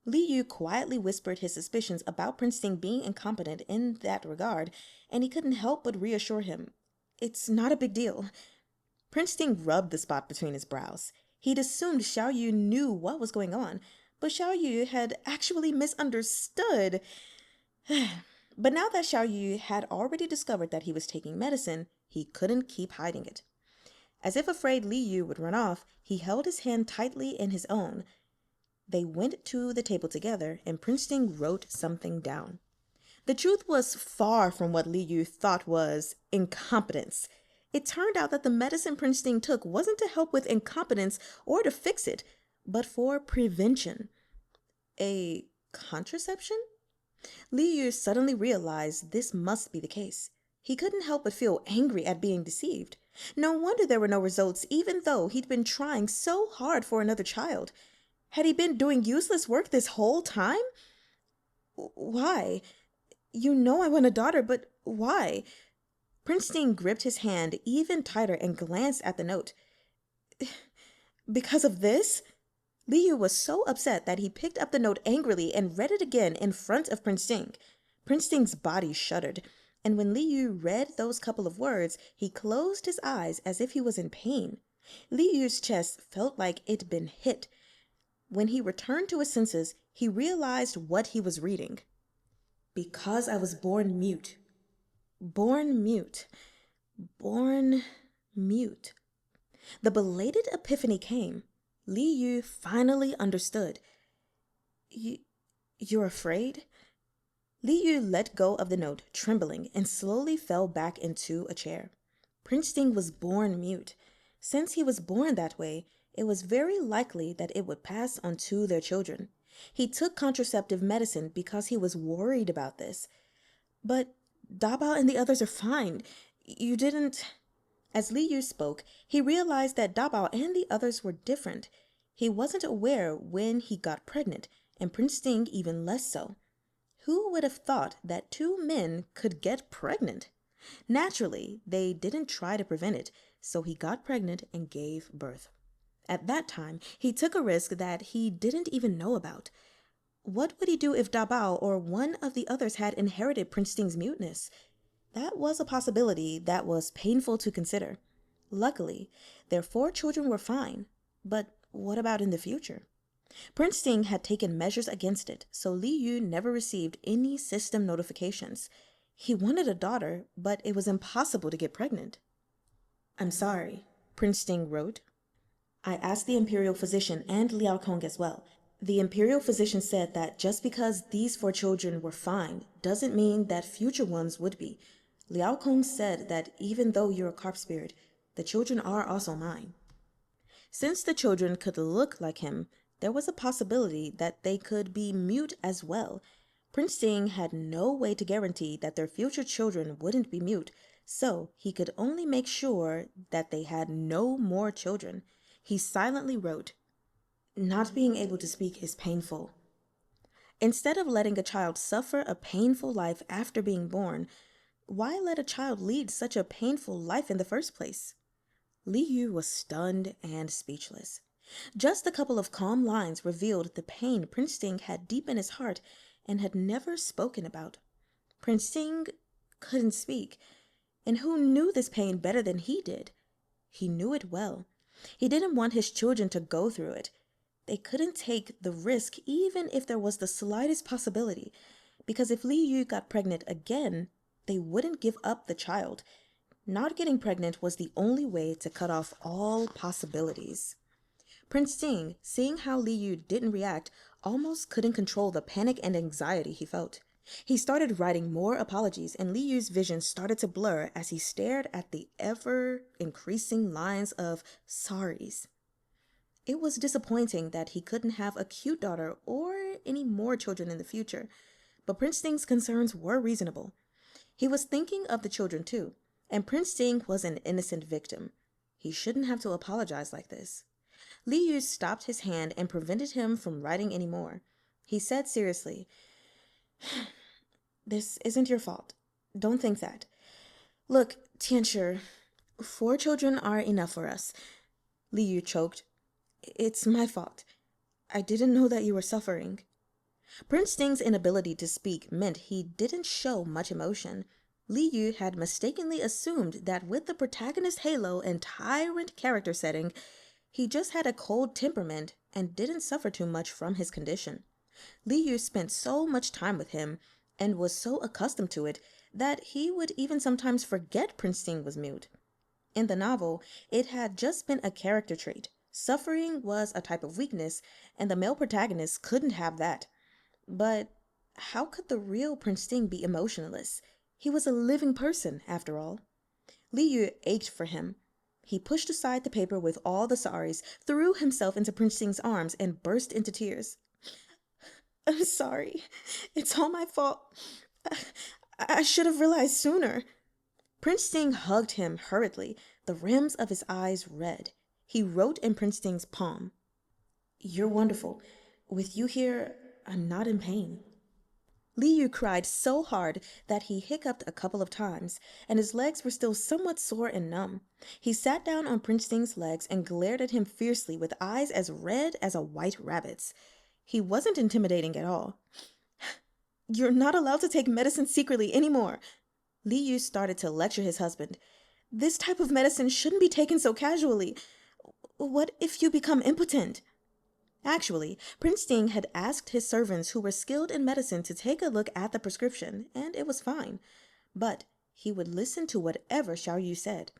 Li Yu quietly whispered his suspicions about Prince Ting being incompetent in that regard, and he couldn't help but reassure him. "It's not a big deal." Prince Ting rubbed the spot between his brows. He'd assumed Xiao Yu knew what was going on, but Xiao Yu had actually misunderstood. But now that Xiao Yu had already discovered that he was taking medicine, he couldn't keep hiding it. As if afraid Li Yu would run off, he held his hand tightly in his own. They went to the table together, and Prince Ting wrote something down. The truth was far from what Li Yu thought was incompetence. It turned out that the medicine Prince Ting took wasn't to help with incompetence or to fix it, but for prevention. A contraception? Li Yu suddenly realized this must be the case. He couldn't help but feel angry at being deceived. No wonder there were no results, even though he'd been trying so hard for another child. Had he been doing useless work this whole time? Why? You know I want a daughter, but why? Prince Ting gripped his hand even tighter and glanced at the note. Because of this? Li Yu was so upset that he picked up the note angrily and read it again in front of Prince Ting. Prince Ting's body shuddered, and when Li Yu read those couple of words, he closed his eyes as if he was in pain. Li Yu's chest felt like it'd been hit. When he returned to his senses, he realized what he was reading. Because I was born mute. Born mute. Born mute. The belated epiphany came. Li Yu finally understood. You're afraid? Li Yu let go of the note, trembling, and slowly fell back into a chair. Prince Ting was born mute. Since he was born that way, it was very likely that it would pass on to their children. He took contraceptive medicine because he was worried about this. But Dabao and the others are fine. You didn't... As Li Yu spoke, he realized that Dabao and the others were different. He wasn't aware when he got pregnant, and Prince Ting even less so. Who would have thought that two men could get pregnant? Naturally, they didn't try to prevent it, so he got pregnant and gave birth. At that time, he took a risk that he didn't even know about. What would he do if Dabao or one of the others had inherited Prince Ting's muteness? That was a possibility that was painful to consider. Luckily, their 4 children were fine. But what about in the future? Prince Ting had taken measures against it, so Li Yu never received any system notifications. He wanted a daughter, but it was impossible to get pregnant. "I'm sorry," Prince Ting wrote. "I asked the imperial physician and Liao Kong as well. The imperial physician said that just because these 4 children were fine doesn't mean that future ones would be. Liao Kong said that even though you're a carp spirit, the children are also mine." Since the children could look like him, there was a possibility that they could be mute as well. Prince Ting had no way to guarantee that their future children wouldn't be mute, so he could only make sure that they had no more children. He silently wrote, "Not being able to speak is painful." Instead of letting a child suffer a painful life after being born, why let a child lead such a painful life in the first place? Li Yu was stunned and speechless. Just a couple of calm lines revealed the pain Prince Ting had deep in his heart and had never spoken about. Prince Ting couldn't speak, and who knew this pain better than he did? He knew it well. He didn't want his children to go through it. They couldn't take the risk even if there was the slightest possibility, because if Li Yu got pregnant again, they wouldn't give up the child. Not getting pregnant was the only way to cut off all possibilities. Prince Ting, seeing how Li Yu didn't react, almost couldn't control the panic and anxiety he felt. He started writing more apologies, and Li Yu's vision started to blur as he stared at the ever-increasing lines of sorries. It was disappointing that he couldn't have a cute daughter or any more children in the future, but Prince Ting's concerns were reasonable. He was thinking of the children too, and Prince Ting was an innocent victim. He shouldn't have to apologize like this. Li Yu stopped his hand and prevented him from writing any more. He said seriously, "This isn't your fault. Don't think that. Look, Tianshi, 4 children are enough for us." Li Yu choked. "It's my fault. I didn't know that you were suffering." Prince Sting's inability to speak meant he didn't show much emotion. Li Yu had mistakenly assumed that with the protagonist halo and tyrant character setting, he just had a cold temperament and didn't suffer too much from his condition. Li Yu spent so much time with him and was so accustomed to it that he would even sometimes forget Prince Sting was mute. In the novel, it had just been a character trait. Suffering was a type of weakness, and the male protagonist couldn't have that. But how could the real Prince Sting be emotionless? He was a living person, after all. Li Yu ached for him. He pushed aside the paper with all the sorries, threw himself into Prince Sting's arms, and burst into tears. "I'm sorry. It's all my fault. I should have realized sooner." Prince Sting hugged him hurriedly, the rims of his eyes red. He wrote in Prince Sting's palm, "You're wonderful. With you here, I'm not in pain." Li Yu cried so hard that he hiccuped a couple of times, and his legs were still somewhat sore and numb. He sat down on Prince Sting's legs and glared at him fiercely with eyes as red as a white rabbit's. He wasn't intimidating at all. "You're not allowed to take medicine secretly anymore." Li Yu started to lecture his husband. "This type of medicine shouldn't be taken so casually. What if you become impotent?" Actually, Prince Sting had asked his servants who were skilled in medicine to take a look at the prescription, and it was fine. But he would listen to whatever Xiao Yu said.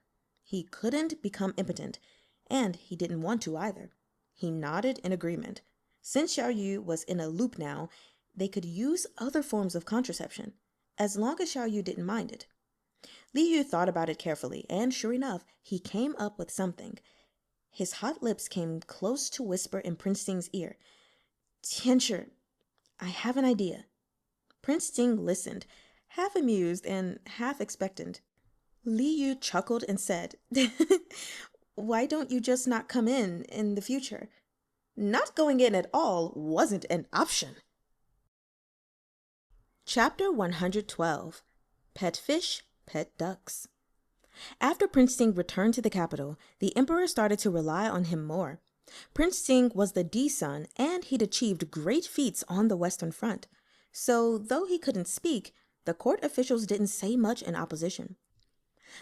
He couldn't become impotent, and he didn't want to either. He nodded in agreement. Since Xiao Yu was in a loop now, they could use other forms of contraception, as long as Xiao Yu didn't mind it. Li Yu thought about it carefully, and sure enough, he came up with something. His hot lips came close to whisper in Prince Sting's ear, "Tianshi, I have an idea." Prince Sting listened, half amused and half expectant. Li Yu chuckled and said, "Why don't you just not come in the future?" Not going in at all wasn't an option. Chapter 112. Pet Fish, Pet Ducks. After Prince Sting returned to the capital, the emperor started to rely on him more. Prince Sting was the D-son, and he'd achieved great feats on the Western Front. So, though he couldn't speak, the court officials didn't say much in opposition.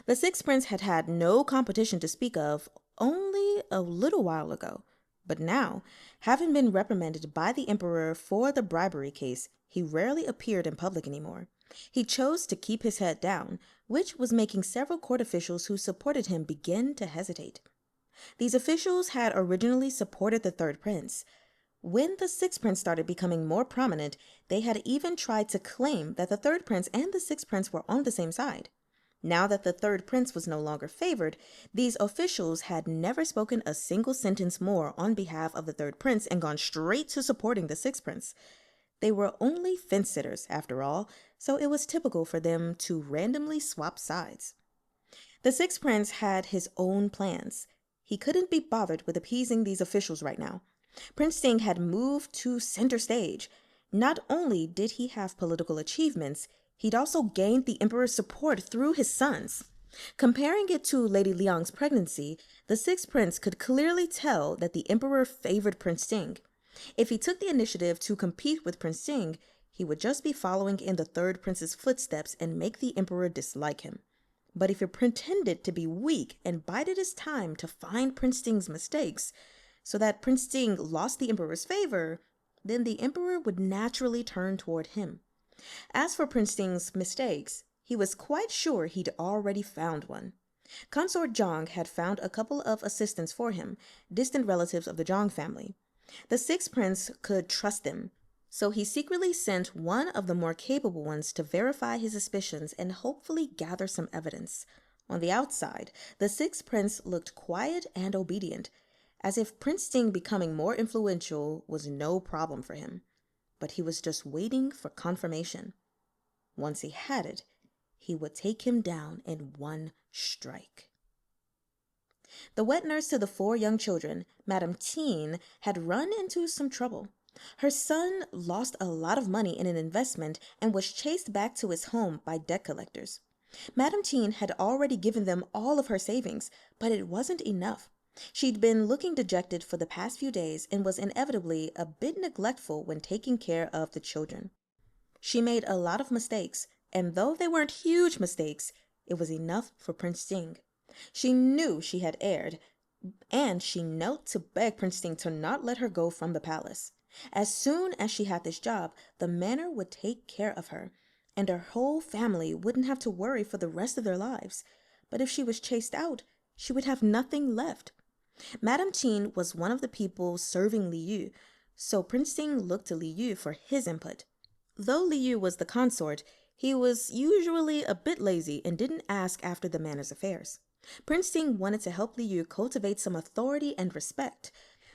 The Sixth Prince had had no competition to speak of only a little while ago. But now, having been reprimanded by the emperor for the bribery case, he rarely appeared in public anymore. He chose to keep his head down, which was making several court officials who supported him begin to hesitate. These officials had originally supported the Third Prince. When the Sixth Prince started becoming more prominent, they had even tried to claim that the Third Prince and the Sixth Prince were on the same side. Now that the Third Prince was no longer favored, these officials had never spoken a single sentence more on behalf of the Third Prince and gone straight to supporting the Sixth Prince. They were only fence-sitters, after all, so it was typical for them to randomly swap sides. The Sixth Prince had his own plans. He couldn't be bothered with appeasing these officials right now. Prince Sting had moved to center stage. Not only did he have political achievements, he'd also gained the emperor's support through his sons. Comparing it to Lady Liang's pregnancy, the Sixth Prince could clearly tell that the emperor favored Prince Sting. If he took the initiative to compete with Prince Sting, he would just be following in the Third Prince's footsteps and make the emperor dislike him. But if he pretended to be weak and bided his time to find Prince Sting's mistakes, so that Prince Sting lost the emperor's favor, then the emperor would naturally turn toward him. As for Prince Sting's mistakes, he was quite sure he'd already found one. Consort Zhang had found a couple of assistants for him, distant relatives of the Zhang family. The Sixth Prince could trust them, so he secretly sent one of the more capable ones to verify his suspicions and hopefully gather some evidence. On the outside, the Sixth Prince looked quiet and obedient, as if Prince Sting becoming more influential was no problem for him. But he was just waiting for confirmation. Once he had it, he would take him down in one strike. The wet nurse to the 4 young children, Madame Teen, had run into some trouble. Her son lost a lot of money in an investment and was chased back to his home by debt collectors. Madame Teen had already given them all of her savings, but it wasn't enough. She'd been looking dejected for the past few days and was inevitably a bit neglectful when taking care of the children. She made a lot of mistakes, and though they weren't huge mistakes, it was enough for Prince Ting. She knew she had erred, and she knelt to beg Prince Ting to not let her go from the palace. As soon as she had this job, the manor would take care of her, and her whole family wouldn't have to worry for the rest of their lives. But if she was chased out, she would have nothing left. Madame Teen was one of the people serving Li Yu, so Prince Ting looked to Li Yu for his input. Though Li Yu was the consort, he was usually a bit lazy and didn't ask after the manor's affairs. Prince Ting wanted to help Li Yu cultivate some authority and respect,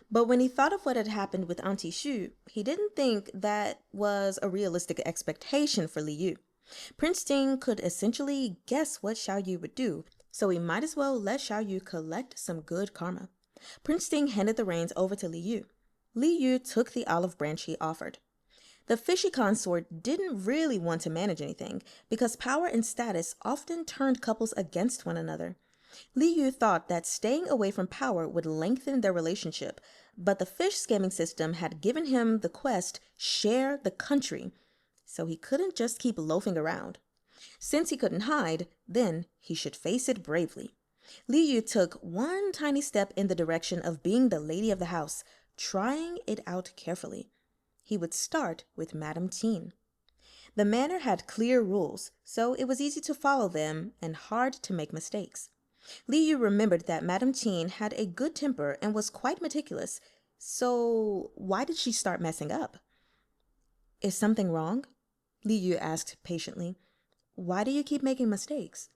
but when he thought of what had happened with Auntie Xu, he didn't think that was a realistic expectation for Li Yu. Prince Ting could essentially guess what Xiao Yu would do, so he might as well let Xiao Yu collect some good karma. Prince Ting handed the reins over to Li Yu. Li Yu took the olive branch he offered. The Fishy consort didn't really want to manage anything, because power and status often turned couples against one another. Li Yu thought that staying away from power would lengthen their relationship, but the fish scamming system had given him the quest, share the country, so he couldn't just keep loafing around. Since he couldn't hide, then he should face it bravely. Li Yu took one tiny step in the direction of being the lady of the house, trying it out carefully. He would start with Madame Teen. The manor had clear rules, so it was easy to follow them and hard to make mistakes. Li Yu remembered that Madame Teen had a good temper and was quite meticulous, so why did she start messing up? Is something wrong? Li Yu asked patiently. Why do you keep making mistakes?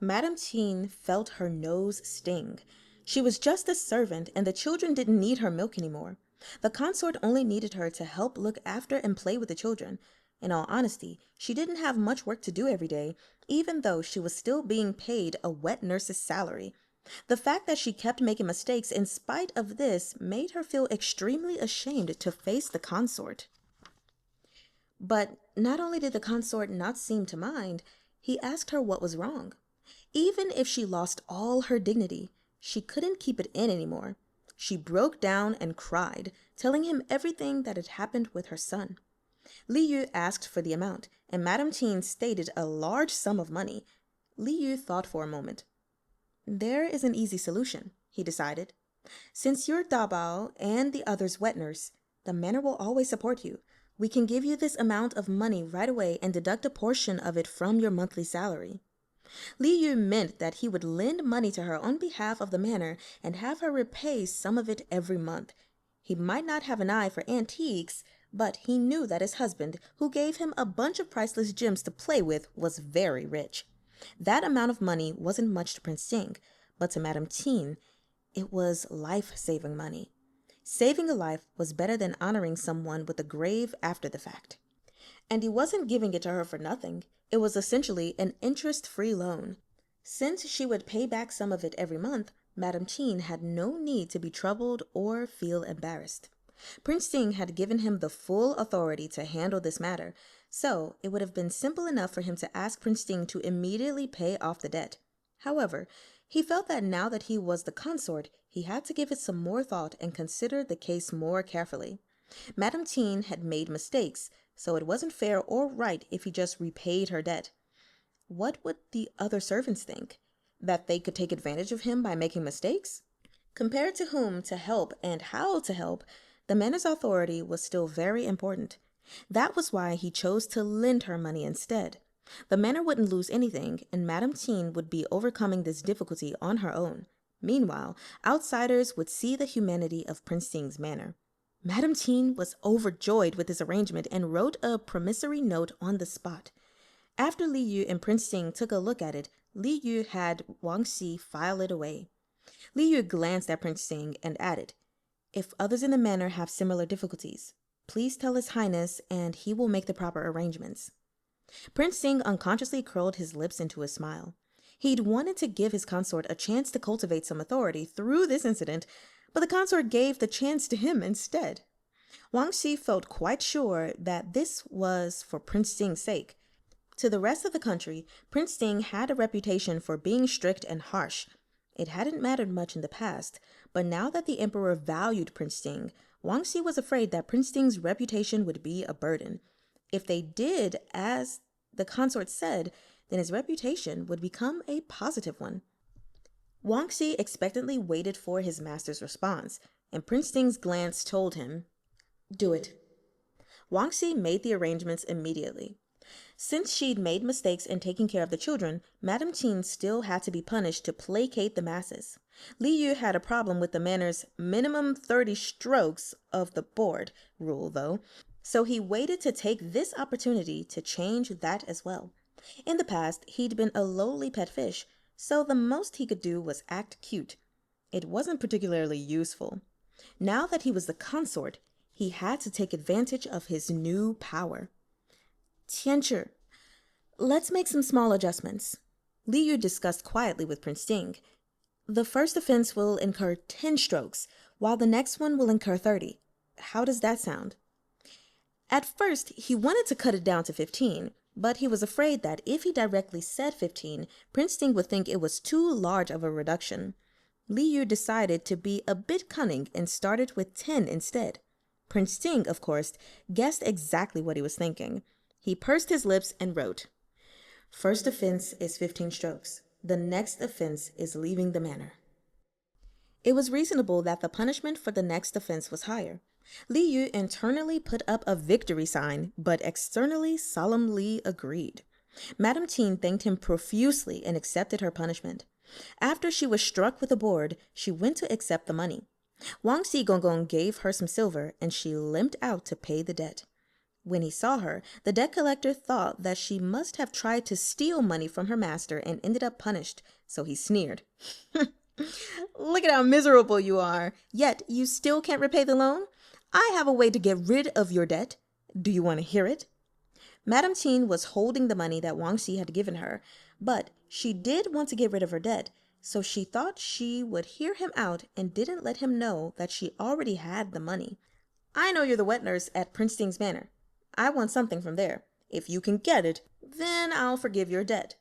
Madame Teen felt her nose sting. She was just a servant, and the children didn't need her milk anymore. The consort only needed her to help look after and play with the children. In all honesty, she didn't have much work to do every day, even though she was still being paid a wet nurse's salary. The fact that she kept making mistakes in spite of this made her feel extremely ashamed to face the consort. But not only did the consort not seem to mind, he asked her what was wrong. Even if she lost all her dignity, she couldn't keep it in anymore. She broke down and cried, telling him everything that had happened with her son. Li Yu asked for the amount, and Madame Teen stated a large sum of money. Li Yu thought for a moment. There is an easy solution, he decided. Since you're Dabao and the other's wet nurse, the manor will always support you. We can give you this amount of money right away and deduct a portion of it from your monthly salary. Li Yu meant that he would lend money to her on behalf of the manor and have her repay some of it every month. He might not have an eye for antiques, but he knew that his husband, who gave him a bunch of priceless gems to play with, was very rich. That amount of money wasn't much to Prince Ting, but to Madame Teen, it was life-saving money. Saving a life was better than honoring someone with a grave after the fact. And he wasn't giving it to her for nothing. It was essentially an interest-free loan. Since she would pay back some of it every month, Madame Teen had no need to be troubled or feel embarrassed. Prince Ting had given him the full authority to handle this matter, so it would have been simple enough for him to ask Prince Ting to immediately pay off the debt. However, he felt that now that he was the consort, he had to give it some more thought and consider the case more carefully. Madame Teen had made mistakes, so it wasn't fair or right if he just repaid her debt. What would the other servants think? That they could take advantage of him by making mistakes? Compared to whom to help and how to help, the manor's authority was still very important. That was why he chose to lend her money instead. The manor wouldn't lose anything, and Madame Teen would be overcoming this difficulty on her own. Meanwhile, outsiders would see the humanity of Prince Ting's manor. Madame Teen was overjoyed with this arrangement and wrote a promissory note on the spot. After Li Yu and Prince Ting took a look at it, Li Yu had Wang Xi file it away. Li Yu glanced at Prince Ting and added, "If others in the manor have similar difficulties, please tell His Highness and he will make the proper arrangements." Prince Ting unconsciously curled his lips into a smile. He'd wanted to give his consort a chance to cultivate some authority through this incident, but the consort gave the chance to him instead. Wang Xi felt quite sure that this was for Prince Sting's sake. To the rest of the country, Prince Sting had a reputation for being strict and harsh. It hadn't mattered much in the past, but now that the emperor valued Prince Sting, Wang Xi was afraid that Prince Sting's reputation would be a burden. If they did as the consort said, then his reputation would become a positive one. Wang Xi expectantly waited for his master's response, and Prince Sting's glance told him, "Do it." Wang Xi made the arrangements immediately. Since she'd made mistakes in taking care of the children, Madame Qin still had to be punished to placate the masses. Li Yu had a problem with the manor's minimum 30 strokes of the board rule, though, so he waited to take this opportunity to change that as well. In the past, he'd been a lowly pet fish, so the most he could do was act cute. It wasn't particularly useful. Now that he was the consort, he had to take advantage of his new power. "Tianchi, let's make some small adjustments," Li Yu discussed quietly with Prince Sting. "The first offense will incur 10 strokes, while the next one will incur 30. How does that sound?" At first, he wanted to cut it down to 15, but he was afraid that if he directly said 15, Prince Sting would think it was too large of a reduction. Li Yu decided to be a bit cunning and started with 10 instead. Prince Sting, of course, guessed exactly what he was thinking. He pursed his lips and wrote, "First offense is 15 strokes. The next offense is leaving the manor." It was reasonable that the punishment for the next offense was higher. Li Yu internally put up a victory sign, but externally solemnly agreed. Madame Qin thanked him profusely and accepted her punishment. After she was struck with a board, she went to accept the money. Wang Xi Gonggong gave her some silver, and she limped out to pay the debt. When he saw her, the debt collector thought that she must have tried to steal money from her master and ended up punished, so he sneered. "Look at how miserable you are, yet you still can't repay the loan? I have a way to get rid of your debt. Do you want to hear it?" Madame Qin was holding the money that Wang Xi had given her, but she did want to get rid of her debt, so she thought she would hear him out and didn't let him know that she already had the money. "I know you're the wet nurse at Prince Sting's manor. I want something from there. If you can get it, then I'll forgive your debt."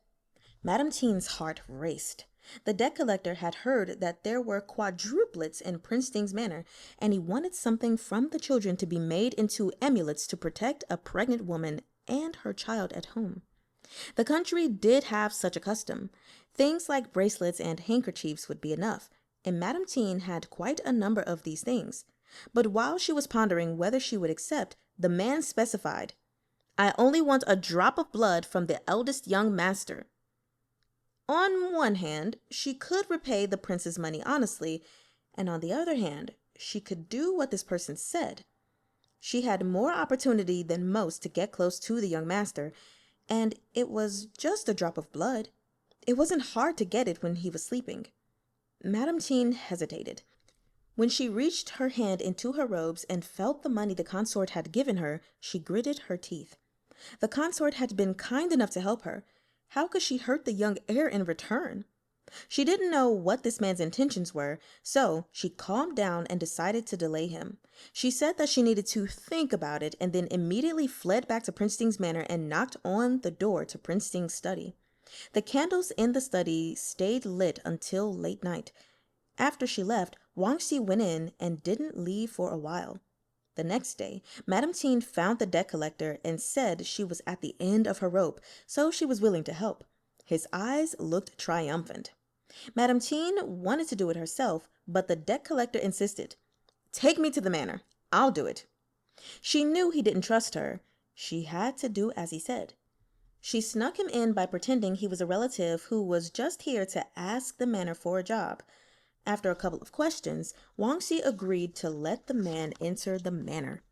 Madame Qin's heart raced. The debt collector had heard that there were quadruplets in Prince Sting's manor, and he wanted something from the children to be made into amulets to protect a pregnant woman and her child at home. The country did have such a custom. Things like bracelets and handkerchiefs would be enough, and Madame Qin had quite a number of these things. But while she was pondering whether she would accept, the man specified, "I only want a drop of blood from the eldest young master." On one hand, she could repay the prince's money honestly, and on the other hand, she could do what this person said. She had more opportunity than most to get close to the young master, and it was just a drop of blood. It wasn't hard to get it when he was sleeping. Madame Qin hesitated. When she reached her hand into her robes and felt the money the consort had given her, she gritted her teeth. The consort had been kind enough to help her. How could she hurt the young heir in return? She didn't know what this man's intentions were, so she calmed down and decided to delay him. She said that she needed to think about it and then immediately fled back to Prince Sting's manor and knocked on the door to Prince Sting's study. The candles in the study stayed lit until late night. After she left, Wang Xi went in and didn't leave for a while. The next day, Madame Qin found the debt collector and said she was at the end of her rope, so she was willing to help. His eyes looked triumphant. Madame Qin wanted to do it herself, but the debt collector insisted. "Take me to the manor. I'll do it." She knew he didn't trust her. She had to do as he said. She snuck him in by pretending he was a relative who was just here to ask the manor for a job. After a couple of questions, Wang Xi agreed to let the man enter the manor.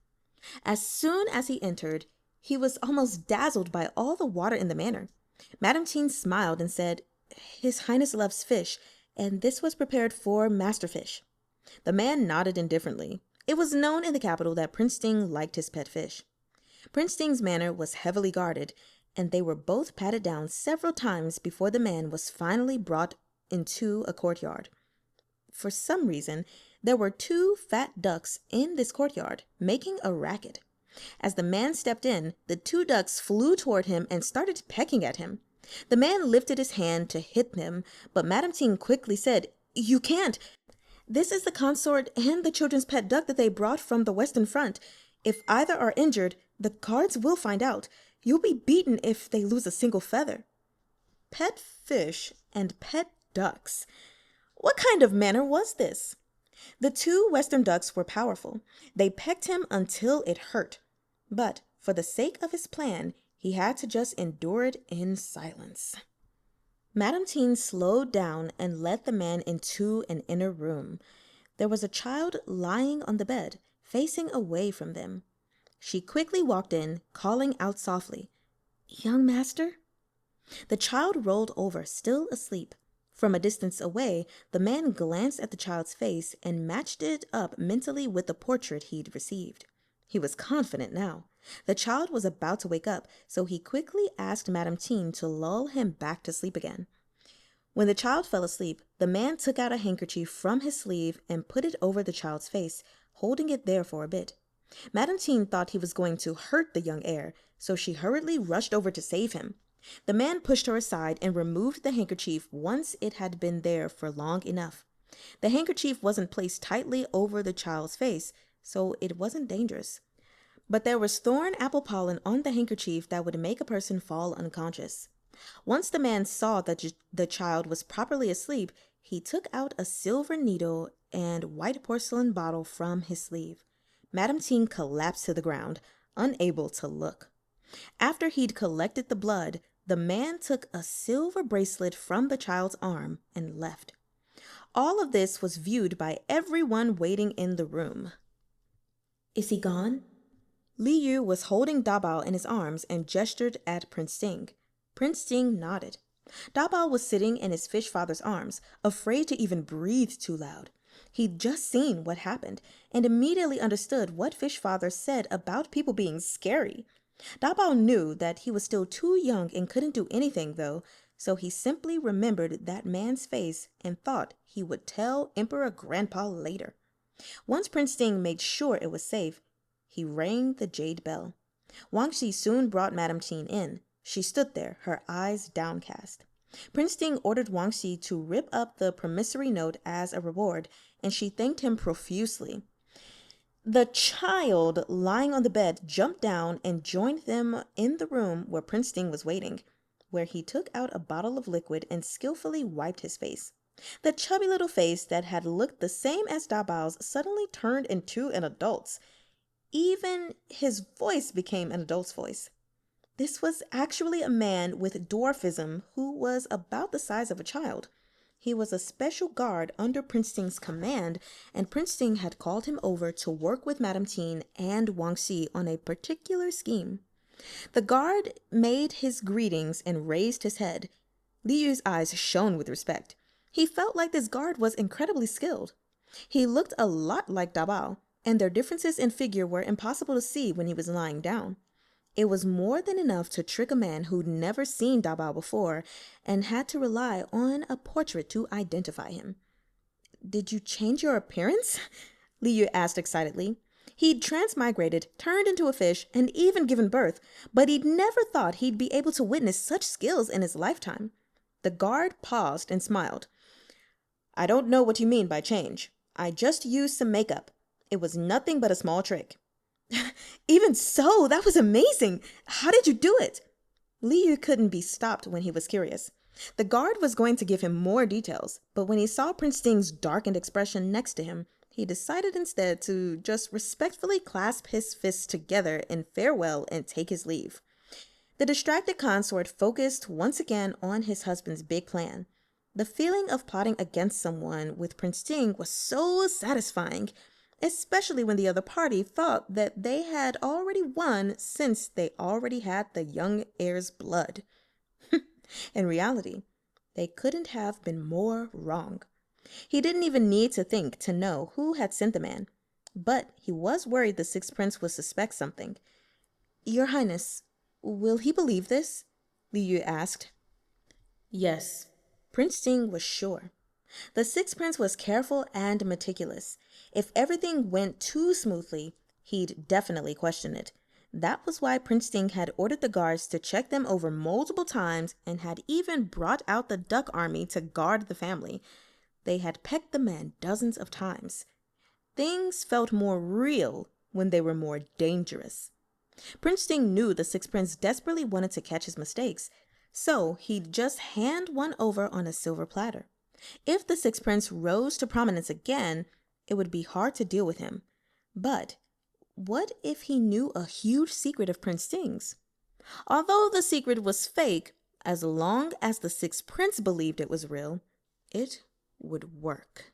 As soon as he entered, he was almost dazzled by all the water in the manor. Madame Qin smiled and said, "His Highness loves fish, and this was prepared for Master Fish." The man nodded indifferently. It was known in the capital that Prince Sting liked his pet fish. Prince Sting's manor was heavily guarded, and they were both patted down several times before the man was finally brought into a courtyard. For some reason, there were 2 fat ducks in this courtyard, making a racket. As the man stepped in, the 2 ducks flew toward him and started pecking at him. The man lifted his hand to hit them, but Madame Ting quickly said, "You can't. This is the consort and the children's pet duck that they brought from the Western Front. If either are injured, the guards will find out. You'll be beaten if they lose a single feather." Pet fish and pet ducks. What kind of manner was this? The 2 Western ducks were powerful. They pecked him until it hurt. But for the sake of his plan, he had to just endure it in silence. Madame Ting slowed down and led the man into an inner room. There was a child lying on the bed, facing away from them. She quickly walked in, calling out softly, "Young master?" The child rolled over, still asleep. From a distance away, the man glanced at the child's face and matched it up mentally with the portrait he'd received. He was confident now. The child was about to wake up, so he quickly asked Madame Ting to lull him back to sleep again. When the child fell asleep, the man took out a handkerchief from his sleeve and put it over the child's face, holding it there for a bit. Madame Ting thought he was going to hurt the young heir, so she hurriedly rushed over to save him. The man pushed her aside and removed the handkerchief once it had been there for long enough. The handkerchief wasn't placed tightly over the child's face, so it wasn't dangerous. But there was thorn apple pollen on the handkerchief that would make a person fall unconscious. Once the man saw that the child was properly asleep, he took out a silver needle and white porcelain bottle from his sleeve. Madame Ting collapsed to the ground, unable to look. After he'd collected the blood, the man took a silver bracelet from the child's arm and left. All of this was viewed by everyone waiting in the room. "Is he gone?" Li Yu was holding Dabao in his arms and gestured at Prince Ting. Prince Ting nodded. Dabao was sitting in his fish father's arms, afraid to even breathe too loud. He'd just seen what happened and immediately understood what fish father said about people being scary. Dabao knew that he was still too young and couldn't do anything, though, so he simply remembered that man's face and thought he would tell Emperor Grandpa later. Once Prince Ting made sure it was safe, he rang the jade bell. Wang Xi soon brought Madame Ting in. She stood there, her eyes downcast. Prince Ting ordered Wang Xi to rip up the promissory note as a reward, and she thanked him profusely. The child lying on the bed jumped down and joined them in the room where Prince Ting was waiting, where he took out a bottle of liquid and skillfully wiped his face. The chubby little face that had looked the same as Dabao's suddenly turned into an adult's. Even his voice became an adult's voice. This was actually a man with dwarfism who was about the size of a child. He was a special guard under Prince Ting's command, and Prince Ting had called him over to work with Madame Ting and Wang Xi on a particular scheme. The guard made his greetings and raised his head. Li Yu's eyes shone with respect. He felt like this guard was incredibly skilled. He looked a lot like Dabao, and their differences in figure were impossible to see when he was lying down. It was more than enough to trick a man who'd never seen Dabao before and had to rely on a portrait to identify him. "Did you change your appearance?" Li Yu asked excitedly. He'd transmigrated, turned into a fish, and even given birth, but he'd never thought he'd be able to witness such skills in his lifetime. The guard paused and smiled. "I don't know what you mean by change. I just used some makeup. It was nothing but a small trick." "Even so, that was amazing. How did you do it?" Li Yu couldn't be stopped when he was curious. The guard was going to give him more details, but when he saw Prince Ting's darkened expression next to him, he decided instead to just respectfully clasp his fists together in farewell and take his leave. The distracted consort focused once again on his husband's big plan. The feeling of plotting against someone with Prince Ting was so satisfying, especially when the other party thought that they had already won since they already had the young heir's blood. In reality, they couldn't have been more wrong. He didn't even need to think to know who had sent the man, but he was worried the Sixth Prince would suspect something. "Your Highness, Will he believe this? Li Yu asked. Yes, Prince Ting was sure. The sixth prince was careful and meticulous. If everything went too smoothly, he'd definitely question it. That was why Prince Ting had ordered the guards to check them over multiple times and had even brought out the duck army to guard the family. They had pecked the man dozens of times. Things felt more real when they were more dangerous. Prince Ting knew the sixth prince desperately wanted to catch his mistakes, so he'd just hand one over on a silver platter. If the sixth prince rose to prominence again, it would be hard to deal with him. But what if he knew a huge secret of Prince Ting's? Although the secret was fake, as long as the sixth prince believed it was real, it would work.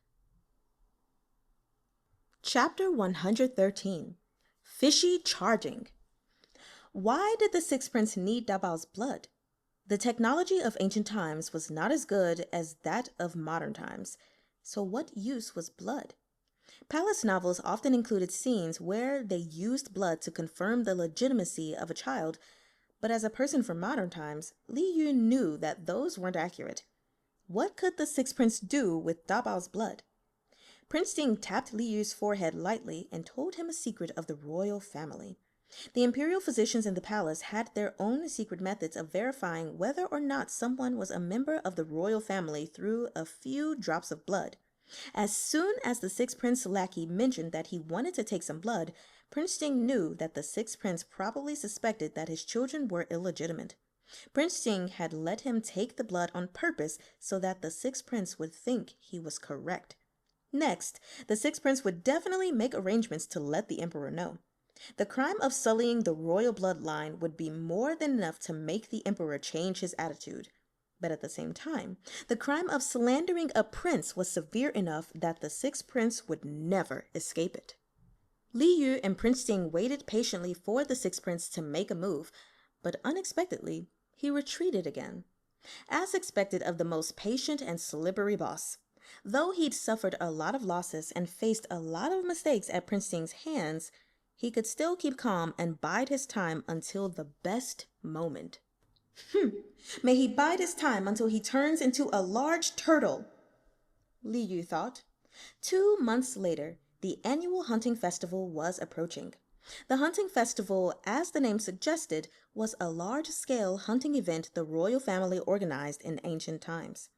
Chapter 113. Fishy Charging. Why did the sixth prince need Dabao's blood? The technology of ancient times was not as good as that of modern times, so what use was blood? Palace novels often included scenes where they used blood to confirm the legitimacy of a child, but as a person from modern times, Li Yu knew that those weren't accurate. What could the sixth prince do with Dabao's blood? Prince Ting tapped Li Yu's forehead lightly and told him a secret of the royal family. The imperial physicians in the palace had their own secret methods of verifying whether or not someone was a member of the royal family through a few drops of blood. As soon as the sixth prince lackey mentioned that he wanted to take some blood, Prince Ting knew that the sixth prince probably suspected that his children were illegitimate. Prince Ting had let him take the blood on purpose so that the sixth prince would think he was correct. Next, the sixth prince would definitely make arrangements to let the emperor know. The crime of sullying the royal bloodline would be more than enough to make the emperor change his attitude. But at the same time, the crime of slandering a prince was severe enough that the sixth prince would never escape it. Li Yu and Prince Ting waited patiently for the sixth prince to make a move, but unexpectedly, he retreated again. As expected of the most patient and slippery boss. Though he'd suffered a lot of losses and faced a lot of mistakes at Prince Ting's hands, he could still keep calm and bide his time until the best moment. May he bide his time until he turns into a large turtle, Li Yu thought. 2 months later, the annual hunting festival was approaching. The hunting festival, as the name suggested, was a large-scale hunting event the royal family organized in ancient times.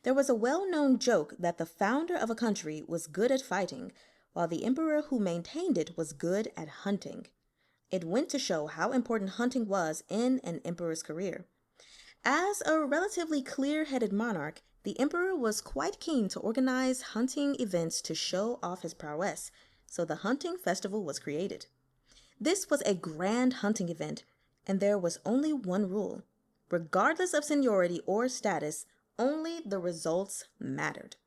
There was a well-known joke that the founder of a country was good at fighting, while the emperor who maintained it was good at hunting. It went to show how important hunting was in an emperor's career. As a relatively clear-headed monarch, the emperor was quite keen to organize hunting events to show off his prowess, so the hunting festival was created. This was a grand hunting event, and there was only one rule. Regardless of seniority or status, only the results mattered.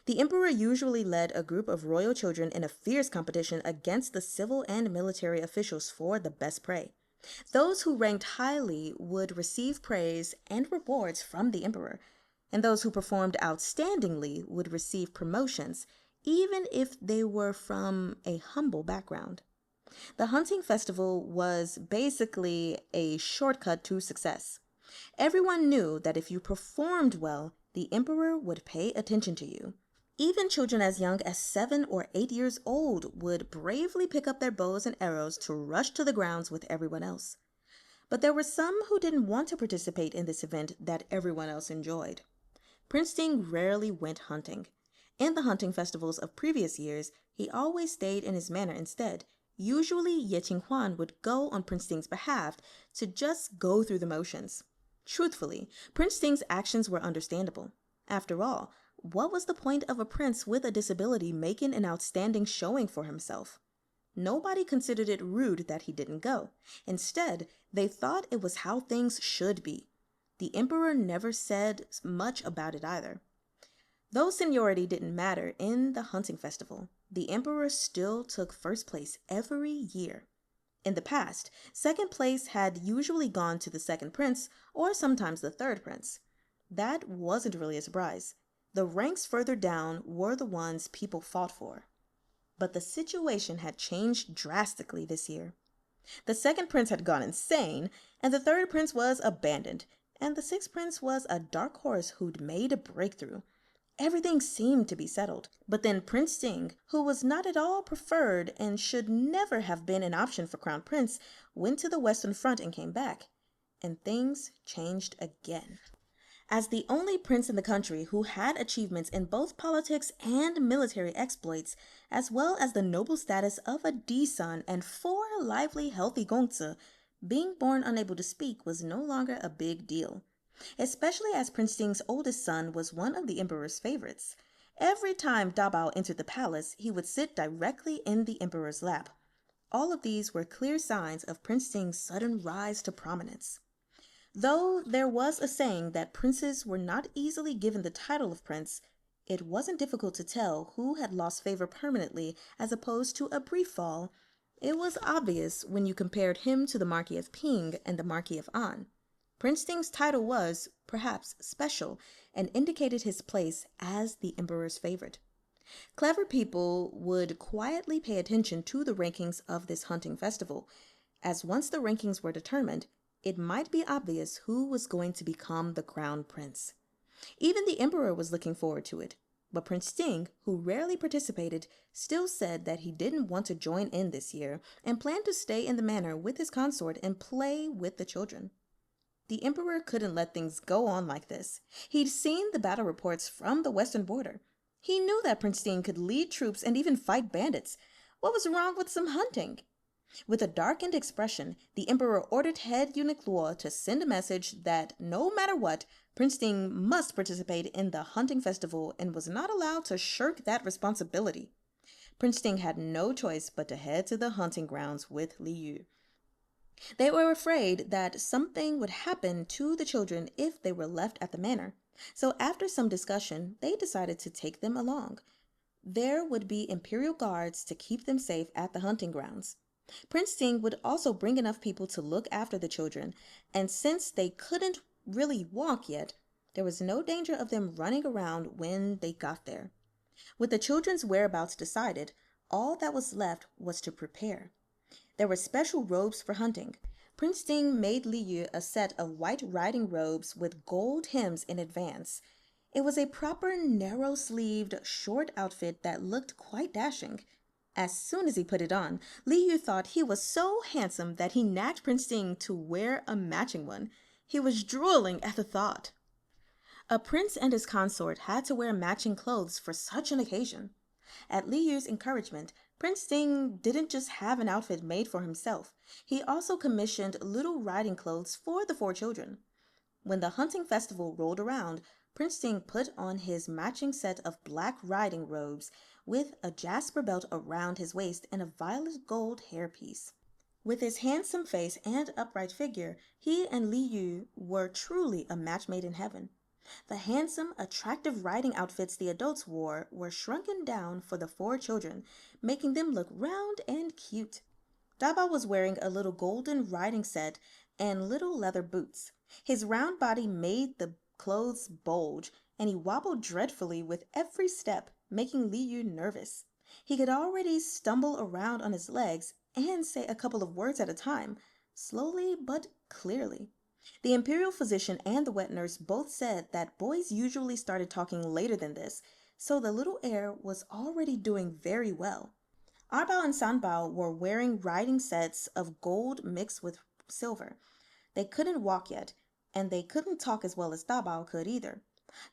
The emperor usually led a group of royal children in a fierce competition against the civil and military officials for the best prey. Those who ranked highly would receive praise and rewards from the emperor, and those who performed outstandingly would receive promotions, even if they were from a humble background. The hunting festival was basically a shortcut to success. Everyone knew that if you performed well, the emperor would pay attention to you. Even children as young as 7 or 8 years old would bravely pick up their bows and arrows to rush to the grounds with everyone else. But there were some who didn't want to participate in this event that everyone else enjoyed. Prince Ting rarely went hunting. In the hunting festivals of previous years, he always stayed in his manor instead. Usually, Ye Qinghuan would go on Prince Ting's behalf to just go through the motions. Truthfully, Prince Ting's actions were understandable. After all, what was the point of a prince with a disability making an outstanding showing for himself? Nobody considered it rude that he didn't go. Instead, they thought it was how things should be. The emperor never said much about it either. Though seniority didn't matter in the hunting festival, the emperor still took first place every year. In the past, second place had usually gone to the second prince or sometimes the third prince. That wasn't really a surprise. The ranks further down were the ones people fought for. But the situation had changed drastically this year. The second prince had gone insane, and the third prince was abandoned, and the sixth prince was a dark horse who'd made a breakthrough. Everything seemed to be settled, but then Prince Ting, who was not at all preferred and should never have been an option for Crown Prince, went to the Western Front and came back, and things changed again. As the only prince in the country who had achievements in both politics and military exploits, as well as the noble status of a D-son and 4 lively, healthy gongzi, being born unable to speak was no longer a big deal. Especially as Prince Ting's oldest son was one of the emperor's favorites. Every time Dabao entered the palace, he would sit directly in the emperor's lap. All of these were clear signs of Prince Ting's sudden rise to prominence. Though there was a saying that princes were not easily given the title of prince, it wasn't difficult to tell who had lost favor permanently as opposed to a brief fall. It was obvious when you compared him to the Marquis of Ping and the Marquis of An. Prince Ting's title was, perhaps, special and indicated his place as the emperor's favorite. Clever people would quietly pay attention to the rankings of this hunting festival, as once the rankings were determined, it might be obvious who was going to become the crown prince. Even the emperor was looking forward to it, but Prince Ting, who rarely participated, still said that he didn't want to join in this year and planned to stay in the manor with his consort and play with the children. The emperor couldn't let things go on like this. He'd seen the battle reports from the western border. He knew that Prince Ting could lead troops and even fight bandits. What was wrong with some hunting? With a darkened expression, the emperor ordered head eunuch Luo to send a message that no matter what, Prince Ting must participate in the hunting festival and was not allowed to shirk that responsibility. Prince Ting had no choice but to head to the hunting grounds with Li Yu. They were afraid that something would happen to the children if they were left at the manor, so after some discussion, they decided to take them along. There would be imperial guards to keep them safe at the hunting grounds. Prince Ting would also bring enough people to look after the children, and since they couldn't really walk yet, there was no danger of them running around when they got there. With the children's whereabouts decided, all that was left was to prepare. There were special robes for hunting. Prince Ting made Li Yu a set of white riding robes with gold hems in advance. It was a proper narrow-sleeved, short outfit that looked quite dashing. As soon as he put it on, Li Yu thought he was so handsome that he nagged Prince Ting to wear a matching one. He was drooling at the thought. A prince and his consort had to wear matching clothes for such an occasion. At Li Yu's encouragement, Prince Ting didn't just have an outfit made for himself. He also commissioned little riding clothes for the 4 children. When the hunting festival rolled around, Prince Ting put on his matching set of black riding robes with a jasper belt around his waist and a violet gold hairpiece. With his handsome face and upright figure, he and Li Yu were truly a match made in heaven. The handsome, attractive riding outfits the adults wore were shrunken down for the 4 children, making them look round and cute. Dabao was wearing a little golden riding set and little leather boots. His round body made the clothes bulge, and he wobbled dreadfully with every step, making Li Yu nervous. He could already stumble around on his legs and say a couple of words at a time, slowly but clearly. The imperial physician and the wet nurse both said that boys usually started talking later than this, so the little heir was already doing very well. Arbao and Sanbao were wearing riding sets of gold mixed with silver. They couldn't walk yet, and they couldn't talk as well as Dabao could either.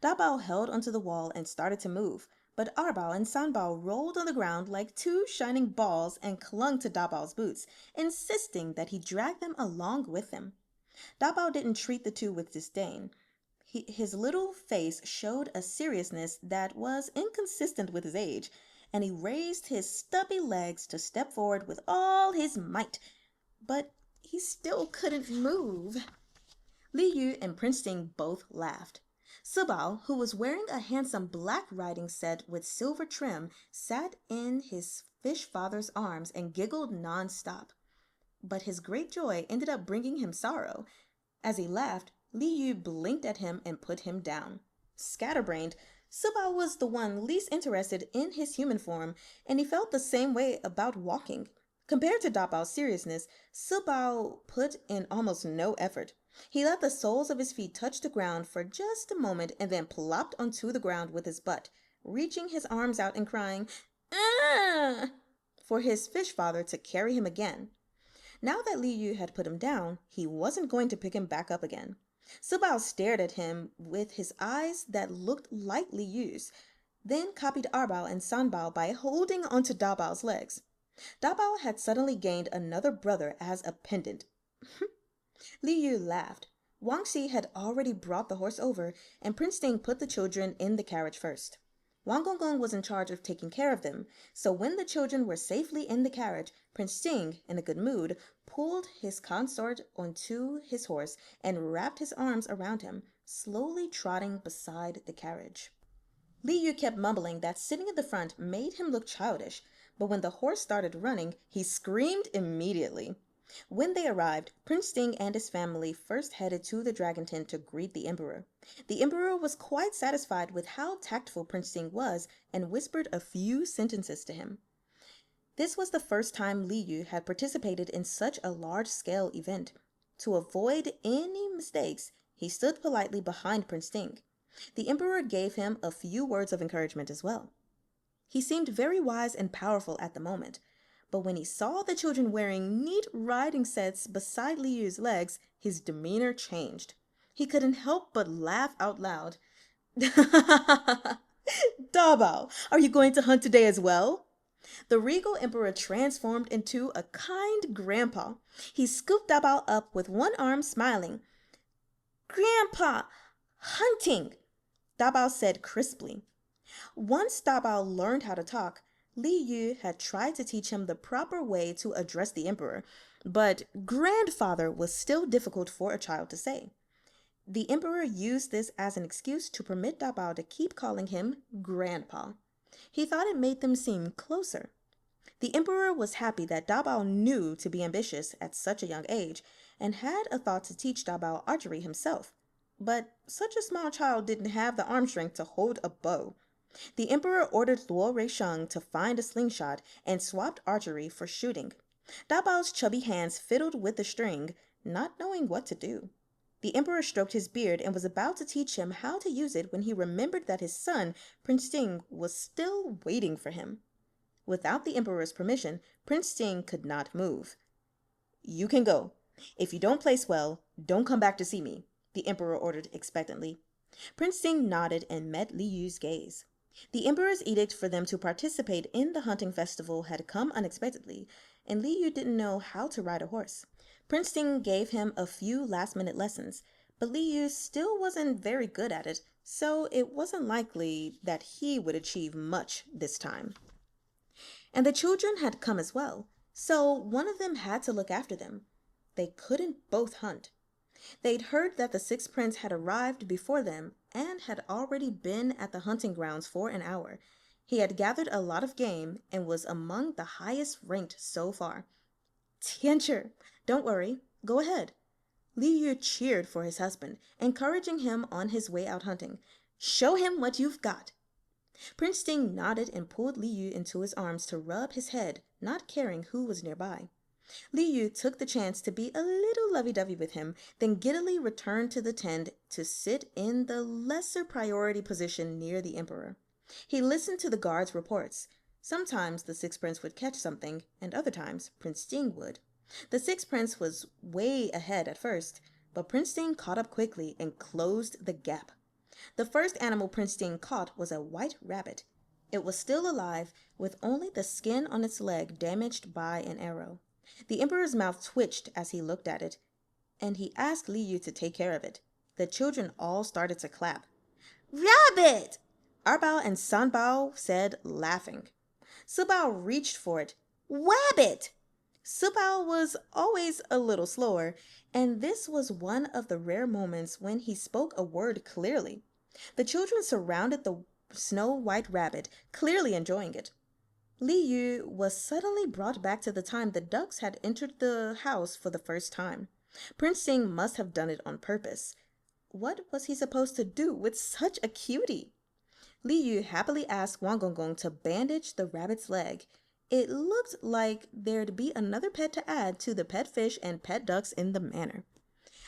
Dabao held onto the wall and started to move, but Arbao and Sanbao rolled on the ground like 2 shining balls and clung to Dabao's boots, insisting that he drag them along with him. Dabao didn't treat the 2 with disdain. His little face showed a seriousness that was inconsistent with his age, and he raised his stubby legs to step forward with all his might, but he still couldn't move. Li Yu and Prince Ting both laughed. Sibao, who was wearing a handsome black riding set with silver trim, sat in his fish father's arms and giggled non-stop. But his great joy ended up bringing him sorrow. As he laughed, Li Yu blinked at him and put him down. Scatterbrained, Sibao was the one least interested in his human form, and he felt the same way about walking. Compared to Dabao's seriousness, Sibao put in almost no effort. He let the soles of his feet touch the ground for just a moment and then plopped onto the ground with his butt, reaching his arms out and crying, "Ah!" for his fish father to carry him again. Now that Li Yu had put him down, he wasn't going to pick him back up again. Sibao stared at him with his eyes that looked like Li Yu's, then copied Arbao and Sanbao by holding onto Dabao's legs. Dabao had suddenly gained another brother as a pendant. Li Yu laughed. Wang Xi had already brought the horse over, and Prince Ding put the children in the carriage first. Wang Gongong was in charge of taking care of them, so when the children were safely in the carriage, Prince Ding, in a good mood, pulled his consort onto his horse and wrapped his arms around him, slowly trotting beside the carriage. Li Yu kept mumbling that sitting in the front made him look childish, but when the horse started running, he screamed immediately. When they arrived, Prince Ding and his family first headed to the dragon tent to greet the emperor. The emperor was quite satisfied with how tactful Prince Ding was and whispered a few sentences to him. This was the first time Li Yu had participated in such a large-scale event. To avoid any mistakes, he stood politely behind Prince Ding. The emperor gave him a few words of encouragement as well. He seemed very wise and powerful at the moment, but when he saw the children wearing neat riding sets beside Li Yu's legs, his demeanor changed. He couldn't help but laugh out loud. "Dabao, are you going to hunt today as well?" The regal emperor transformed into a kind grandpa. He scooped Dabao up with one arm, smiling. "Grandpa, hunting," Dabao said crisply. Once Dabao learned how to talk, Li Yu had tried to teach him the proper way to address the emperor, but grandfather was still difficult for a child to say. The emperor used this as an excuse to permit Dabao to keep calling him grandpa. He thought it made them seem closer. The emperor was happy that Dabao knew to be ambitious at such a young age and had a thought to teach Dabao archery himself. But such a small child didn't have the arm strength to hold a bow. The emperor ordered Luo Ruisheng to find a slingshot and swapped archery for shooting. Dabao's chubby hands fiddled with the string, not knowing what to do. The emperor stroked his beard and was about to teach him how to use it when he remembered that his son, Prince Ding, was still waiting for him. Without the emperor's permission, Prince Ding could not move. "You can go. If you don't place well, don't come back to see me," the emperor ordered expectantly. Prince Ding nodded and met Li Yu's gaze. The emperor's edict for them to participate in the hunting festival had come unexpectedly, and Li Yu didn't know how to ride a horse. Prince Ding gave him a few last-minute lessons, but Li Yu still wasn't very good at it, so it wasn't likely that he would achieve much this time. And the children had come as well, so one of them had to look after them. They couldn't both hunt. They'd heard that the sixth prince had arrived before them and had already been at the hunting grounds for an hour. He had gathered a lot of game and was among the highest ranked so far. "Tianchi, don't worry, go ahead." Li Yu cheered for his husband, encouraging him on his way out hunting. "Show him what you've got." Prince Ding nodded and pulled Li Yu into his arms to rub his head, not caring who was nearby. Li Yu took the chance to be a little lovey-dovey with him, then giddily returned to the tent to sit in the lesser priority position near the emperor. He listened to the guards' reports. Sometimes the sixth prince would catch something, and other times Prince Ding would. The sixth prince was way ahead at first, but Prince Ding caught up quickly and closed the gap. The first animal Prince Ding caught was a white rabbit. It was still alive, with only the skin on its leg damaged by an arrow. The emperor's mouth twitched as he looked at it, and he asked Li Yu to take care of it. The children all started to clap. "Rabbit!" Arbao and Sanbao said, laughing. Sibao reached for it. "Wabbit!" Sibao was always a little slower, and this was one of the rare moments when he spoke a word clearly. The children surrounded the snow-white rabbit, clearly enjoying it. Li Yu was suddenly brought back to the time the ducks had entered the house for the first time. Prince Ding must have done it on purpose. What was he supposed to do with such a cutie? Li Yu happily asked Wang Gongong to bandage the rabbit's leg. It looked like there'd be another pet to add to the pet fish and pet ducks in the manor.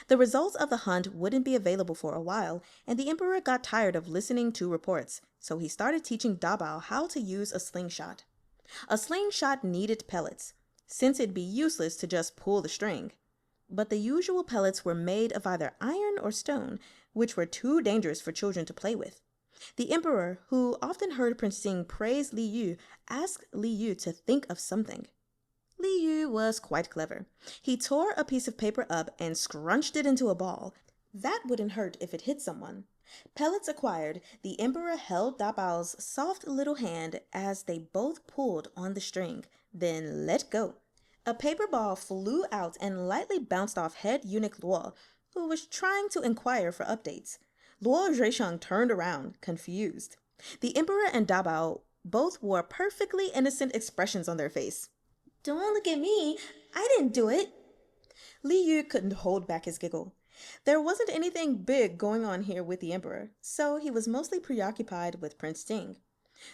The results of the hunt wouldn't be available for a while, and the emperor got tired of listening to reports, so he started teaching Dabao how to use a slingshot. A slingshot needed pellets, since it'd be useless to just pull the string. But the usual pellets were made of either iron or stone, which were too dangerous for children to play with. The emperor, who often heard Prince Ting praise Li Yu, asked Li Yu to think of something. Li Yu was quite clever. He tore a piece of paper up and scrunched it into a ball. That wouldn't hurt if it hit someone. Pellets acquired, the emperor held Dabao's soft little hand as they both pulled on the string, then let go. A paper ball flew out and lightly bounced off head eunuch Luo, who was trying to inquire for updates. Luo Zheisheng turned around, confused. The emperor and Dabao both wore perfectly innocent expressions on their face. "Don't look at me. I didn't do it." Li Yu couldn't hold back his giggle. There wasn't anything big going on here with the emperor, so he was mostly preoccupied with Prince Ting.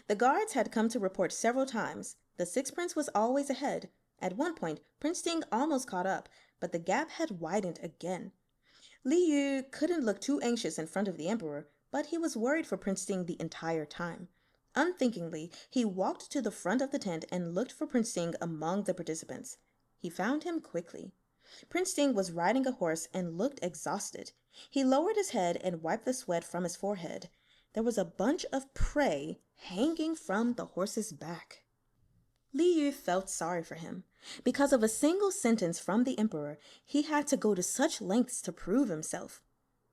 The guards had come to report several times. The sixth prince was always ahead. At one point, Prince Ting almost caught up, but the gap had widened again. Li Yu couldn't look too anxious in front of the emperor, but he was worried for Prince Ting the entire time. Unthinkingly, he walked to the front of the tent and looked for Prince Ting among the participants. He found him quickly. Prince Ting was riding a horse and looked exhausted. He lowered his head and wiped the sweat from his forehead. There was a bunch of prey hanging from the horse's back. Li Yu felt sorry for him. Because of a single sentence from the emperor, he had to go to such lengths to prove himself.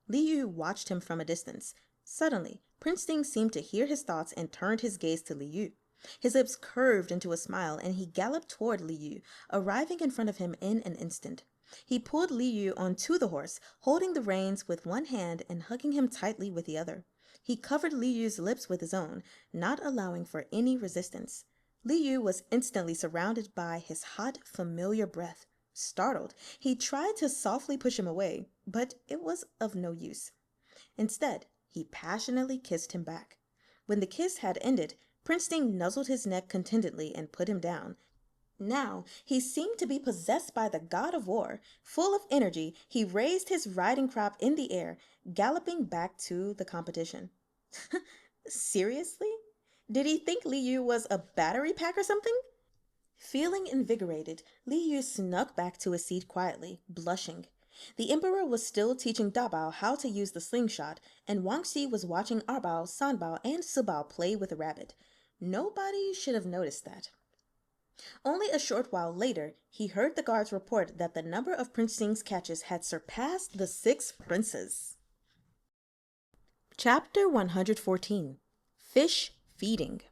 Li Yu watched him from a distance. Suddenly, Prince Ting seemed to hear his thoughts and turned his gaze to Li Yu. His lips curved into a smile, and he galloped toward Li Yu, arriving in front of him in an instant. He pulled Li Yu onto the horse, holding the reins with one hand and hugging him tightly with the other. He covered Li Yu's lips with his own, not allowing for any resistance. Li Yu was instantly surrounded by his hot, familiar breath. Startled, he tried to softly push him away, but it was of no use. Instead, he passionately kissed him back. When the kiss had ended, Prince Ting nuzzled his neck contentedly and put him down. Now, he seemed to be possessed by the god of war. Full of energy, he raised his riding crop in the air, galloping back to the competition. Seriously? Did he think Li Yu was a battery pack or something? Feeling invigorated, Li Yu snuck back to his seat quietly, blushing. The emperor was still teaching Dabao how to use the slingshot, and Wang Xi was watching Arbao, Sanbao, and Sibao play with a rabbit. Nobody should have noticed that. Only a short while later, he heard the guards report that the number of Prince Ting's catches had surpassed the 6 princes. Chapter 114. Fish Feeding.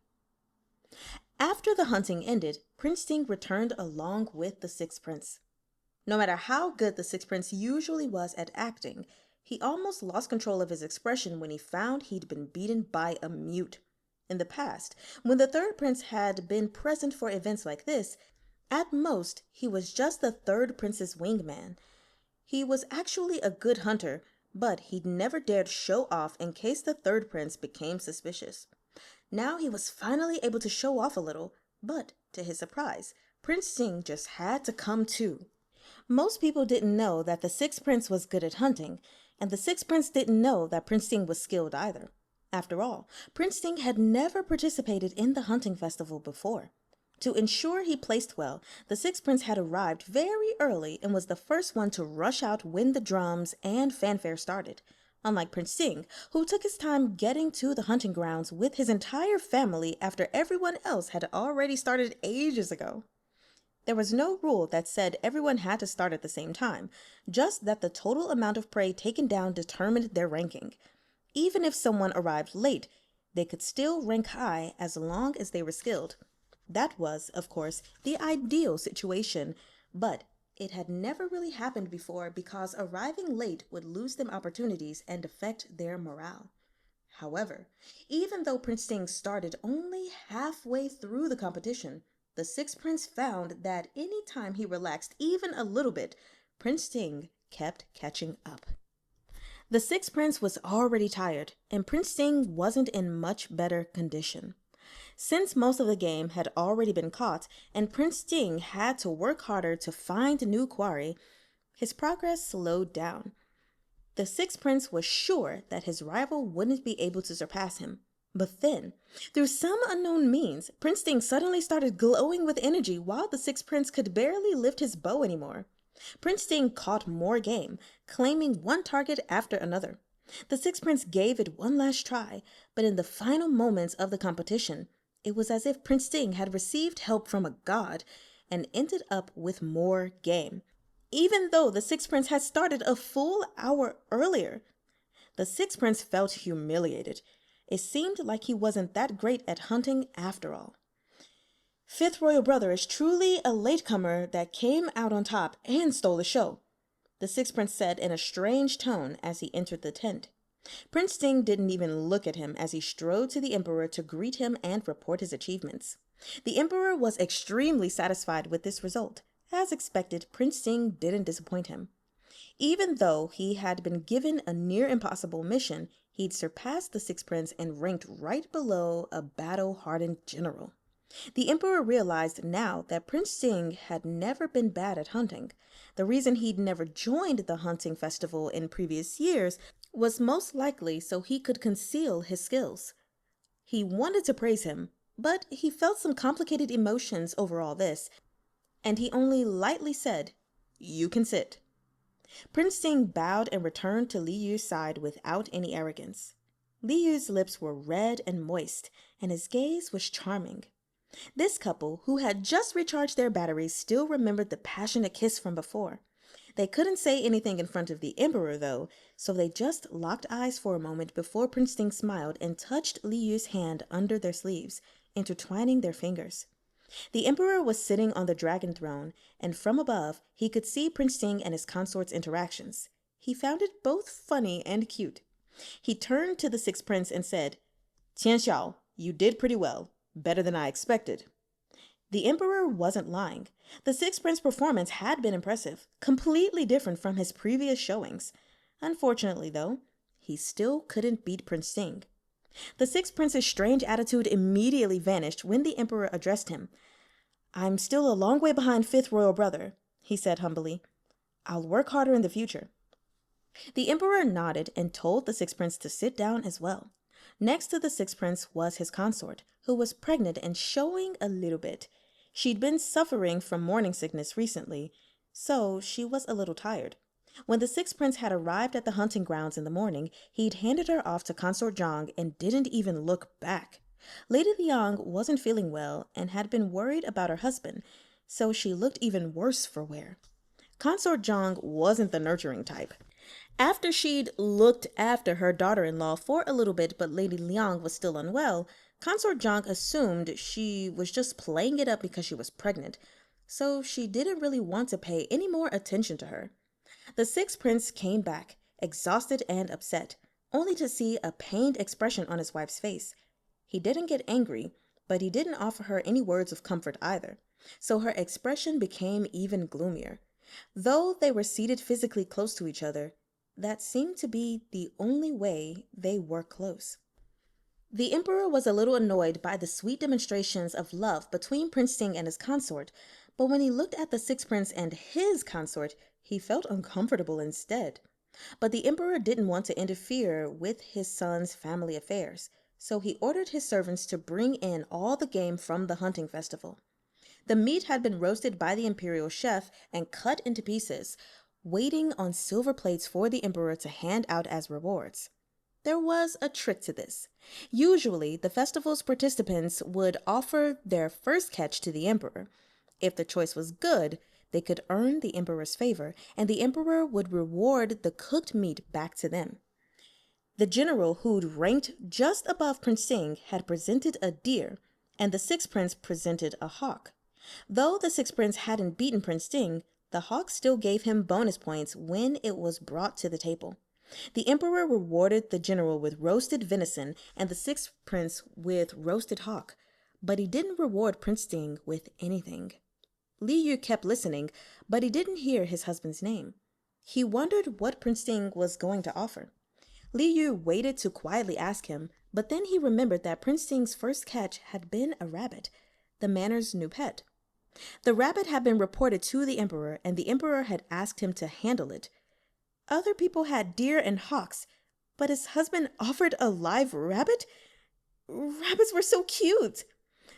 After the hunting ended, Prince Ting returned along with the 6th prince. No matter how good the 6th prince usually was at acting, he almost lost control of his expression when he found he'd been beaten by a mute. In the past, when the 3rd prince had been present for events like this, at most he was just the 3rd prince's wingman. He was actually a good hunter, but he'd never dared show off in case the 3rd prince became suspicious. Now he was finally able to show off a little, but to his surprise, Prince Ting just had to come too. Most people didn't know that the 6th prince was good at hunting, and the 6th prince didn't know that Prince Ting was skilled either. After all, Prince Ting had never participated in the hunting festival before. To ensure he placed well, the 6th prince had arrived very early and was the first one to rush out when the drums and fanfare started. Unlike Prince Ting, who took his time getting to the hunting grounds with his entire family after everyone else had already started ages ago. There was no rule that said everyone had to start at the same time, just that the total amount of prey taken down determined their ranking. Even if someone arrived late, they could still rank high as long as they were skilled. That was, of course, the ideal situation, but it had never really happened before because arriving late would lose them opportunities and affect their morale. However, even though Prince Ting started only halfway through the competition, the 6th prince found that any time he relaxed even a little bit, Prince Ting kept catching up. The 6th prince was already tired, and Prince Ting wasn't in much better condition. Since most of the game had already been caught and Prince Ting had to work harder to find a new quarry, his progress slowed down. The Sixth Prince was sure that his rival wouldn't be able to surpass him. But then, through some unknown means, Prince Ting suddenly started glowing with energy while the Sixth Prince could barely lift his bow anymore. Prince Ting caught more game, claiming one target after another. The Sixth Prince gave it one last try, but in the final moments of the competition, it was as if Prince Ting had received help from a god and ended up with more game, even though the Sixth Prince had started a full hour earlier. The Sixth Prince felt humiliated. It seemed like he wasn't that great at hunting after all. Fifth Royal Brother is truly a latecomer that came out on top and stole the show, the Sixth Prince said in a strange tone as he entered the tent. Prince Ting didn't even look at him as he strode to the Emperor to greet him and report his achievements. The Emperor was extremely satisfied with this result. As expected, Prince Ting didn't disappoint him. Even though he had been given a near-impossible mission, he'd surpassed the Sixth Prince and ranked right below a battle-hardened general. The Emperor realized now that Prince Ting had never been bad at hunting. The reason he'd never joined the hunting festival in previous years was most likely so he could conceal his skills. He wanted to praise him, but he felt some complicated emotions over all this, and he only lightly said, "You can sit." Prince Ting bowed and returned to Li Yu's side without any arrogance. Li Yu's lips were red and moist, and his gaze was charming. This couple, who had just recharged their batteries, still remembered the passionate kiss from before. They couldn't say anything in front of the Emperor, though, so they just locked eyes for a moment before Prince Ting smiled and touched Li Yu's hand under their sleeves, intertwining their fingers. The Emperor was sitting on the dragon throne, and from above, he could see Prince Ting and his consort's interactions. He found it both funny and cute. He turned to the Sixth Prince and said, "Tian Xiao, you did pretty well. Better than I expected." The Emperor wasn't lying. The Sixth Prince's performance had been impressive, completely different from his previous showings. Unfortunately, though, he still couldn't beat Prince Ting. The Sixth Prince's strange attitude immediately vanished when the Emperor addressed him. "I'm still a long way behind Fifth Royal Brother," he said humbly. "I'll work harder in the future." The Emperor nodded and told the Sixth Prince to sit down as well. Next to the Sixth Prince was his consort, who was pregnant and showing a little bit. She'd been suffering from morning sickness recently, so she was a little tired. When the Sixth Prince had arrived at the hunting grounds in the morning, he'd handed her off to Consort Zhang and didn't even look back. Lady Liang wasn't feeling well and had been worried about her husband, so she looked even worse for wear. Consort Zhang wasn't the nurturing type. After she'd looked after her daughter-in-law for a little bit but Lady Liang was still unwell, Consort Zhang assumed she was just playing it up because she was pregnant, so she didn't really want to pay any more attention to her. The Sixth Prince came back, exhausted and upset, only to see a pained expression on his wife's face. He didn't get angry, but he didn't offer her any words of comfort either, so her expression became even gloomier. Though they were seated physically close to each other, that seemed to be the only way they were close. The Emperor was a little annoyed by the sweet demonstrations of love between Prince Ting and his consort, but when he looked at the Sixth Prince and his consort, he felt uncomfortable instead. But the Emperor didn't want to interfere with his son's family affairs, so he ordered his servants to bring in all the game from the hunting festival. The meat had been roasted by the imperial chef and cut into pieces, waiting on silver plates for the Emperor to hand out as rewards. There was a trick to this. Usually, the festival's participants would offer their first catch to the Emperor. If the choice was good, they could earn the Emperor's favor, and the Emperor would reward the cooked meat back to them. The general who'd ranked just above Prince Ting had presented a deer, and the Sixth Prince presented a hawk. Though the Sixth Prince hadn't beaten Prince Ting, the hawk still gave him bonus points when it was brought to the table. The Emperor rewarded the general with roasted venison and the Sixth Prince with roasted hawk, but he didn't reward Prince Ting with anything. Li Yu kept listening, but he didn't hear his husband's name. He wondered what Prince Ting was going to offer. Li Yu waited to quietly ask him, but then he remembered that Prince Sing's first catch had been a rabbit, the manor's new pet. The rabbit had been reported to the emperor, and the emperor had asked him to handle it. Other people had deer and hawks, but his husband offered a live rabbit? Rabbits were so cute.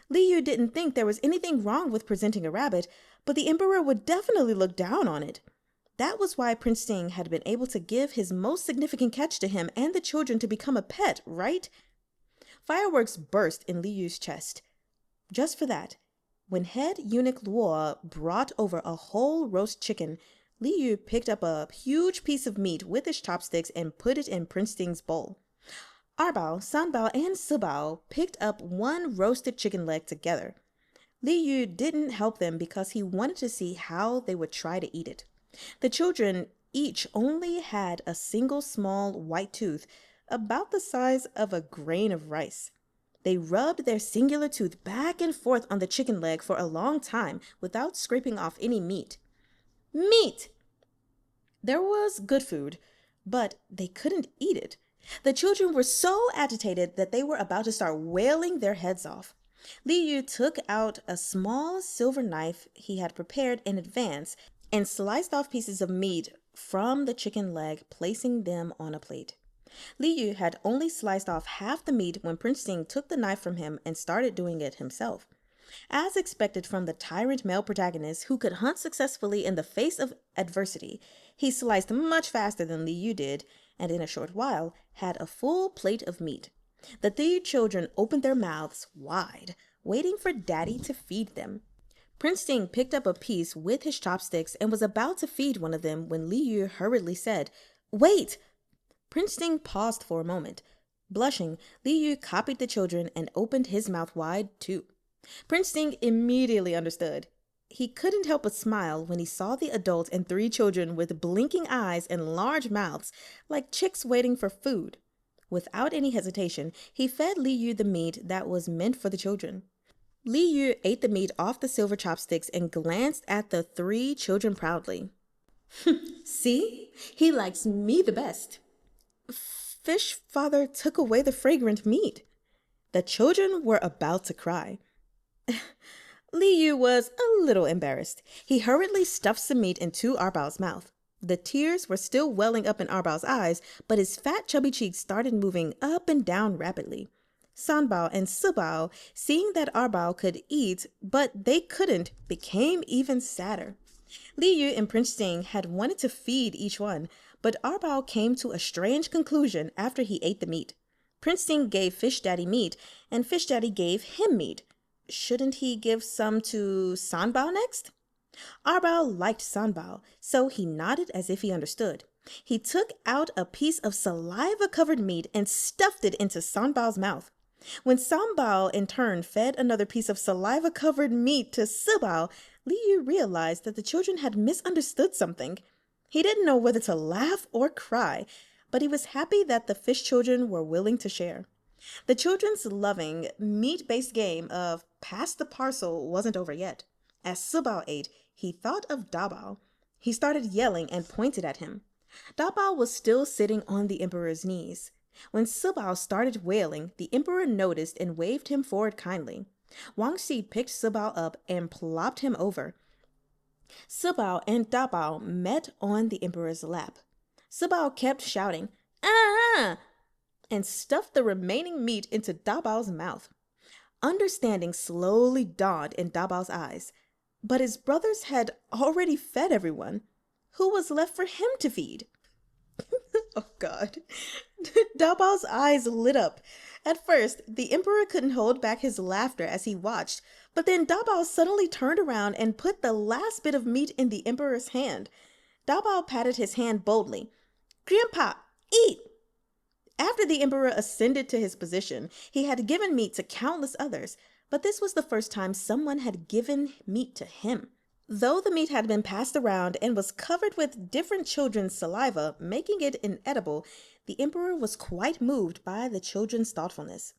Li Yu didn't think there was anything wrong with presenting a rabbit, but the emperor would definitely look down on it. That was why Prince Sing had been able to give his most significant catch to him and the children to become a pet, right? Fireworks burst in Li Yu's chest. Just for that, when head eunuch Luo brought over a whole roast chicken, Li Yu picked up a huge piece of meat with his chopsticks and put it in Prince Sing's bowl. Arbao, Sanbao, and Sibao picked up one roasted chicken leg together. Li Yu didn't help them because he wanted to see how they would try to eat it. The children each only had a single small white tooth, about the size of a grain of rice. They rubbed their singular tooth back and forth on the chicken leg for a long time without scraping off any meat. Meat! There was good food, but they couldn't eat it. The children were so agitated that they were about to start wailing their heads off. Li Yu took out a small silver knife he had prepared in advance and sliced off pieces of meat from the chicken leg, placing them on a plate. Li Yu had only sliced off half the meat when Prince Sing took the knife from him and started doing it himself. As expected from the tyrant male protagonist who could hunt successfully in the face of adversity, he sliced much faster than Li Yu did, and in a short while had a full plate of meat. The three children opened their mouths wide, waiting for Daddy to feed them. Prince Sing picked up a piece with his chopsticks and was about to feed one of them when Li Yu hurriedly said, "Wait!" Prince Sing paused for a moment. Blushing, Li Yu copied the children and opened his mouth wide too. Prince Sing immediately understood. He couldn't help but smile when he saw the adults and three children with blinking eyes and large mouths, like chicks waiting for food. Without any hesitation, he fed Li Yu the meat that was meant for the children. Li Yu ate the meat off the silver chopsticks and glanced at the three children proudly. "See? He likes me the best." Fish Father took away the fragrant meat. The children were about to cry. Li Yu was a little embarrassed. He hurriedly stuffed some meat into Arbao's mouth. The tears were still welling up in Arbao's eyes, but his fat, chubby cheeks started moving up and down rapidly. Sanbao and Sibao, seeing that Arbao could eat, but they couldn't, became even sadder. Li Yu and Prince Sing had wanted to feed each one, but Arbao came to a strange conclusion after he ate the meat. Prince Sing gave Fish Daddy meat, and Fish Daddy gave him meat. Shouldn't he give some to Sanbao next? Arbao liked Sanbao, so he nodded as if he understood. He took out a piece of saliva-covered meat and stuffed it into Sanbao's mouth. When Sanbao in turn fed another piece of saliva-covered meat to Sibao, Li Yu realized that the children had misunderstood something. He didn't know whether to laugh or cry, but he was happy that the fish children were willing to share. The children's loving, meat-based game of pass the parcel wasn't over yet. As Sibao ate, he thought of Dabao. He started yelling and pointed at him. Dabao was still sitting on the emperor's knees. When Sibao started wailing, the emperor noticed and waved him forward kindly. Wang Xi picked Sibao up and plopped him over. Sibao and Dabao met on the emperor's lap. Sibao kept shouting, "Ah!" and stuffed the remaining meat into Dabao's mouth. Understanding slowly dawned in Dabao's eyes, but his brothers had already fed everyone. Who was left for him to feed? Oh God. Dabao's eyes lit up. At first, the emperor couldn't hold back his laughter as he watched, but then Dabao suddenly turned around and put the last bit of meat in the emperor's hand. Dabao patted his hand boldly. "Grandpa, eat!" After the emperor ascended to his position, he had given meat to countless others, but this was the first time someone had given meat to him. Though the meat had been passed around and was covered with different children's saliva, making it inedible, the emperor was quite moved by the children's thoughtfulness.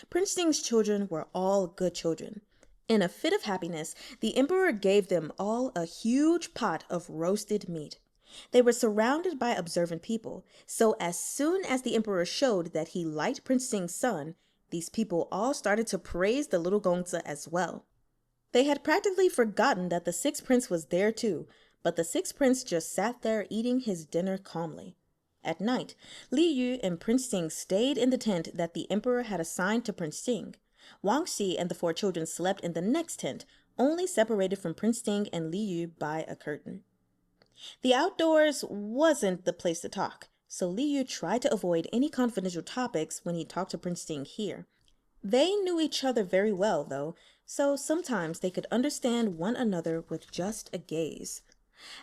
Prince Sing's children were all good children. In a fit of happiness, the emperor gave them all a huge pot of roasted meat. They were surrounded by observant people, so as soon as the emperor showed that he liked Prince Sing's son, these people all started to praise the little Gongzi as well. They had practically forgotten that the sixth prince was there too, but the sixth prince just sat there eating his dinner calmly. At night, Li Yu and Prince Sing stayed in the tent that the emperor had assigned to Prince Sing. Wang Xi and the four children slept in the next tent, only separated from Prince Sing and Li Yu by a curtain. The outdoors wasn't the place to talk, so Li Yu tried to avoid any confidential topics when he talked to Prince Sing here. They knew each other very well, though, so sometimes they could understand one another with just a gaze.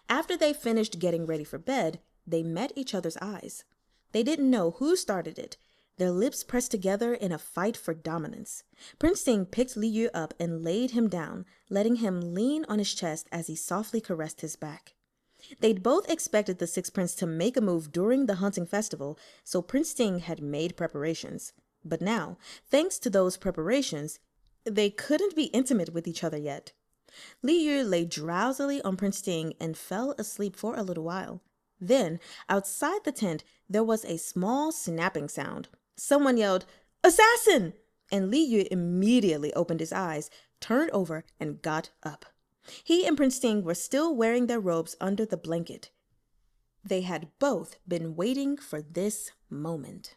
After they finished getting ready for bed, they met each other's eyes. They didn't know who started it. Their lips pressed together in a fight for dominance. Prince Sing picked Li Yu up and laid him down, letting him lean on his chest as he softly caressed his back. They'd both expected the sixth prince to make a move during the hunting festival, so Prince Sing had made preparations. But now, thanks to those preparations, they couldn't be intimate with each other yet. Li Yu lay drowsily on Prince Sing and fell asleep for a little while. Then, outside the tent, there was a small snapping sound. Someone yelled, "Assassin!" And Li Yu immediately opened his eyes, turned over, and got up. He and Prince Sing were still wearing their robes under the blanket. They had both been waiting for this moment.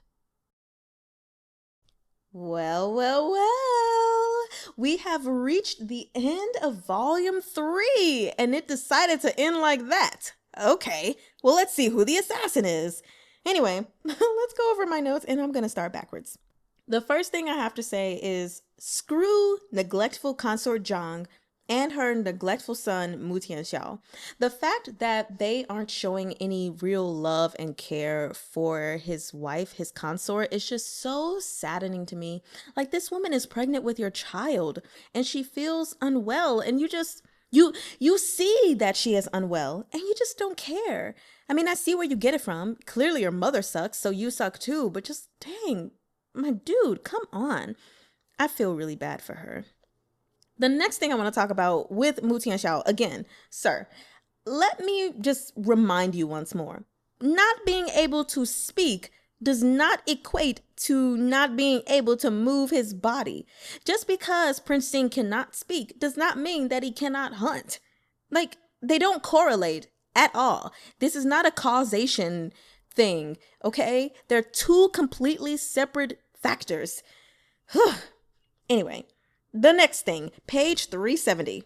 Well, well, well, we have reached the end of Volume 3, and it decided to end like that. Okay, well, let's see who the assassin is. Anyway, let's go over my notes, and I'm going to start backwards. The first thing I have to say is screw neglectful consort Zhang and her neglectful son Mu Tianxiao. The fact that they aren't showing any real love and care for his wife, his consort, is just so saddening to me. Like, this woman is pregnant with your child and she feels unwell, and you see that she is unwell and you just don't care. I mean, I see where you get it from. Clearly your mother sucks, so you suck too, but just dang, my dude, come on. I feel really bad for her. The next thing I want to talk about with Mu Tianxiao, again, sir, let me just remind you once more. Not being able to speak does not equate to not being able to move his body. Just because Prince Sing cannot speak does not mean that he cannot hunt. Like, they don't correlate at all. This is not a causation thing, okay? They're two completely separate factors. Anyway. The next thing, page 370.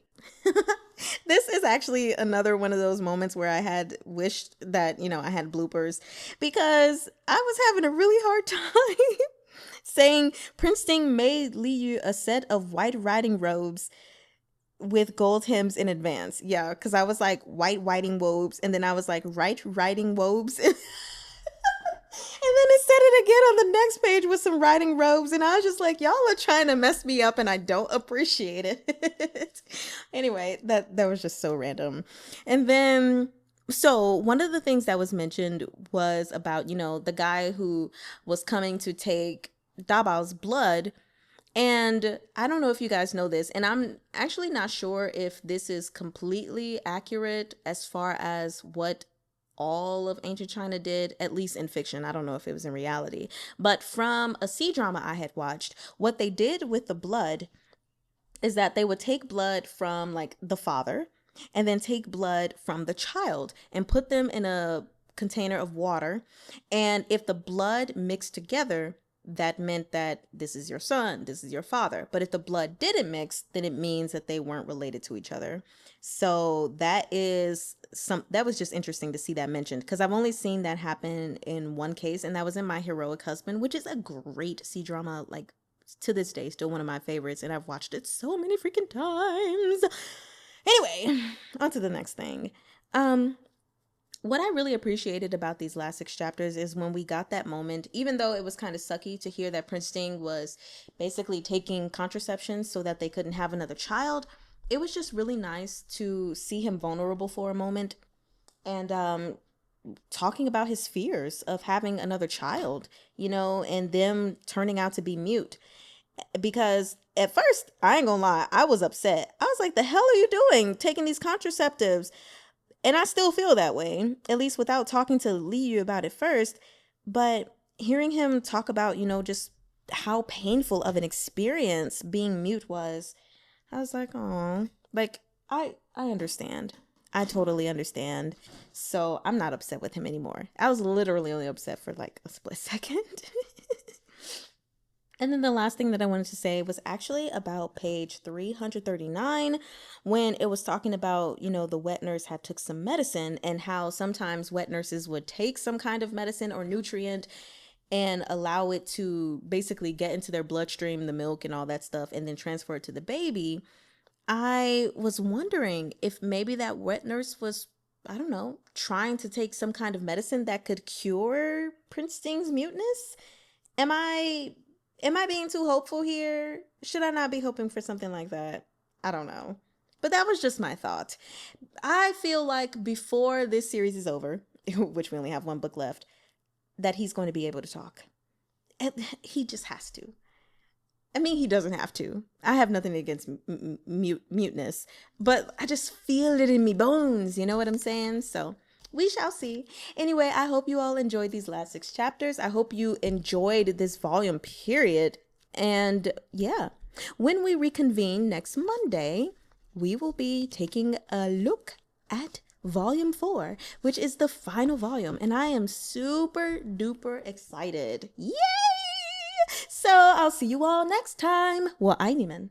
This is actually another one of those moments where I had wished that, I had bloopers, because I was having a really hard time saying Prince Sing made Li Yu a set of white riding robes with gold hems in advance. Yeah, because I was like white riding robes, and then I was like right riding robes. And then it said it again on the next page with some riding robes. And I was just like, y'all are trying to mess me up and I don't appreciate it. Anyway, that was just so random. And then, so one of the things that was mentioned was about, the guy who was coming to take Dabao's blood. And I don't know if you guys know this, and I'm actually not sure if this is completely accurate as far as what all of ancient China did, at least in fiction. I don't know if it was in reality, but from a C-drama I had watched, what they did with the blood is that they would take blood from like the father and then take blood from the child and put them in a container of water. And if the blood mixed together, that meant that this is your son, this is your father. But if the blood didn't mix, then it means that they weren't related to each other. So that was just interesting to see that mentioned, because I've only seen that happen in one case, and that was in My Heroic Husband, which is a great C-drama, like to this day, still one of my favorites, and I've watched it so many freaking times. Anyway, on to the next thing. What I really appreciated about these last 6 chapters is when we got that moment, even though it was kind of sucky to hear that Prince Sing was basically taking contraception so that they couldn't have another child, it was just really nice to see him vulnerable for a moment and talking about his fears of having another child, and them turning out to be mute. Because at first, I ain't gonna lie, I was upset. I was like, the hell are you doing taking these contraceptives? And I still feel that way, at least without talking to Liu about it first. But hearing him talk about, just how painful of an experience being mute was, I was like, oh, like, I understand. I totally understand. So I'm not upset with him anymore. I was literally only upset for like a split second. And then the last thing that I wanted to say was actually about page 339, when it was talking about, the wet nurse had took some medicine and how sometimes wet nurses would take some kind of medicine or nutrient and allow it to basically get into their bloodstream, the milk and all that stuff, and then transfer it to the baby. I was wondering if maybe that wet nurse was, I don't know, trying to take some kind of medicine that could cure Prince Sting's muteness. Am I being too hopeful here? Should I not be hoping for something like that? I don't know. But that was just my thought. I feel like before this series is over, which we only have one book left, that he's going to be able to talk. And he just has to. I mean, he doesn't have to. I have nothing against muteness, but I just feel it in me bones. You know what I'm saying? So we shall see. Anyway, I hope you all enjoyed these last 6 chapters. I hope you enjoyed this volume, period. And yeah, when we reconvene next Monday, we will be taking a look at Volume 4, which is the final volume. And I am super duper excited. Yay! So I'll see you all next time. 我爱你们.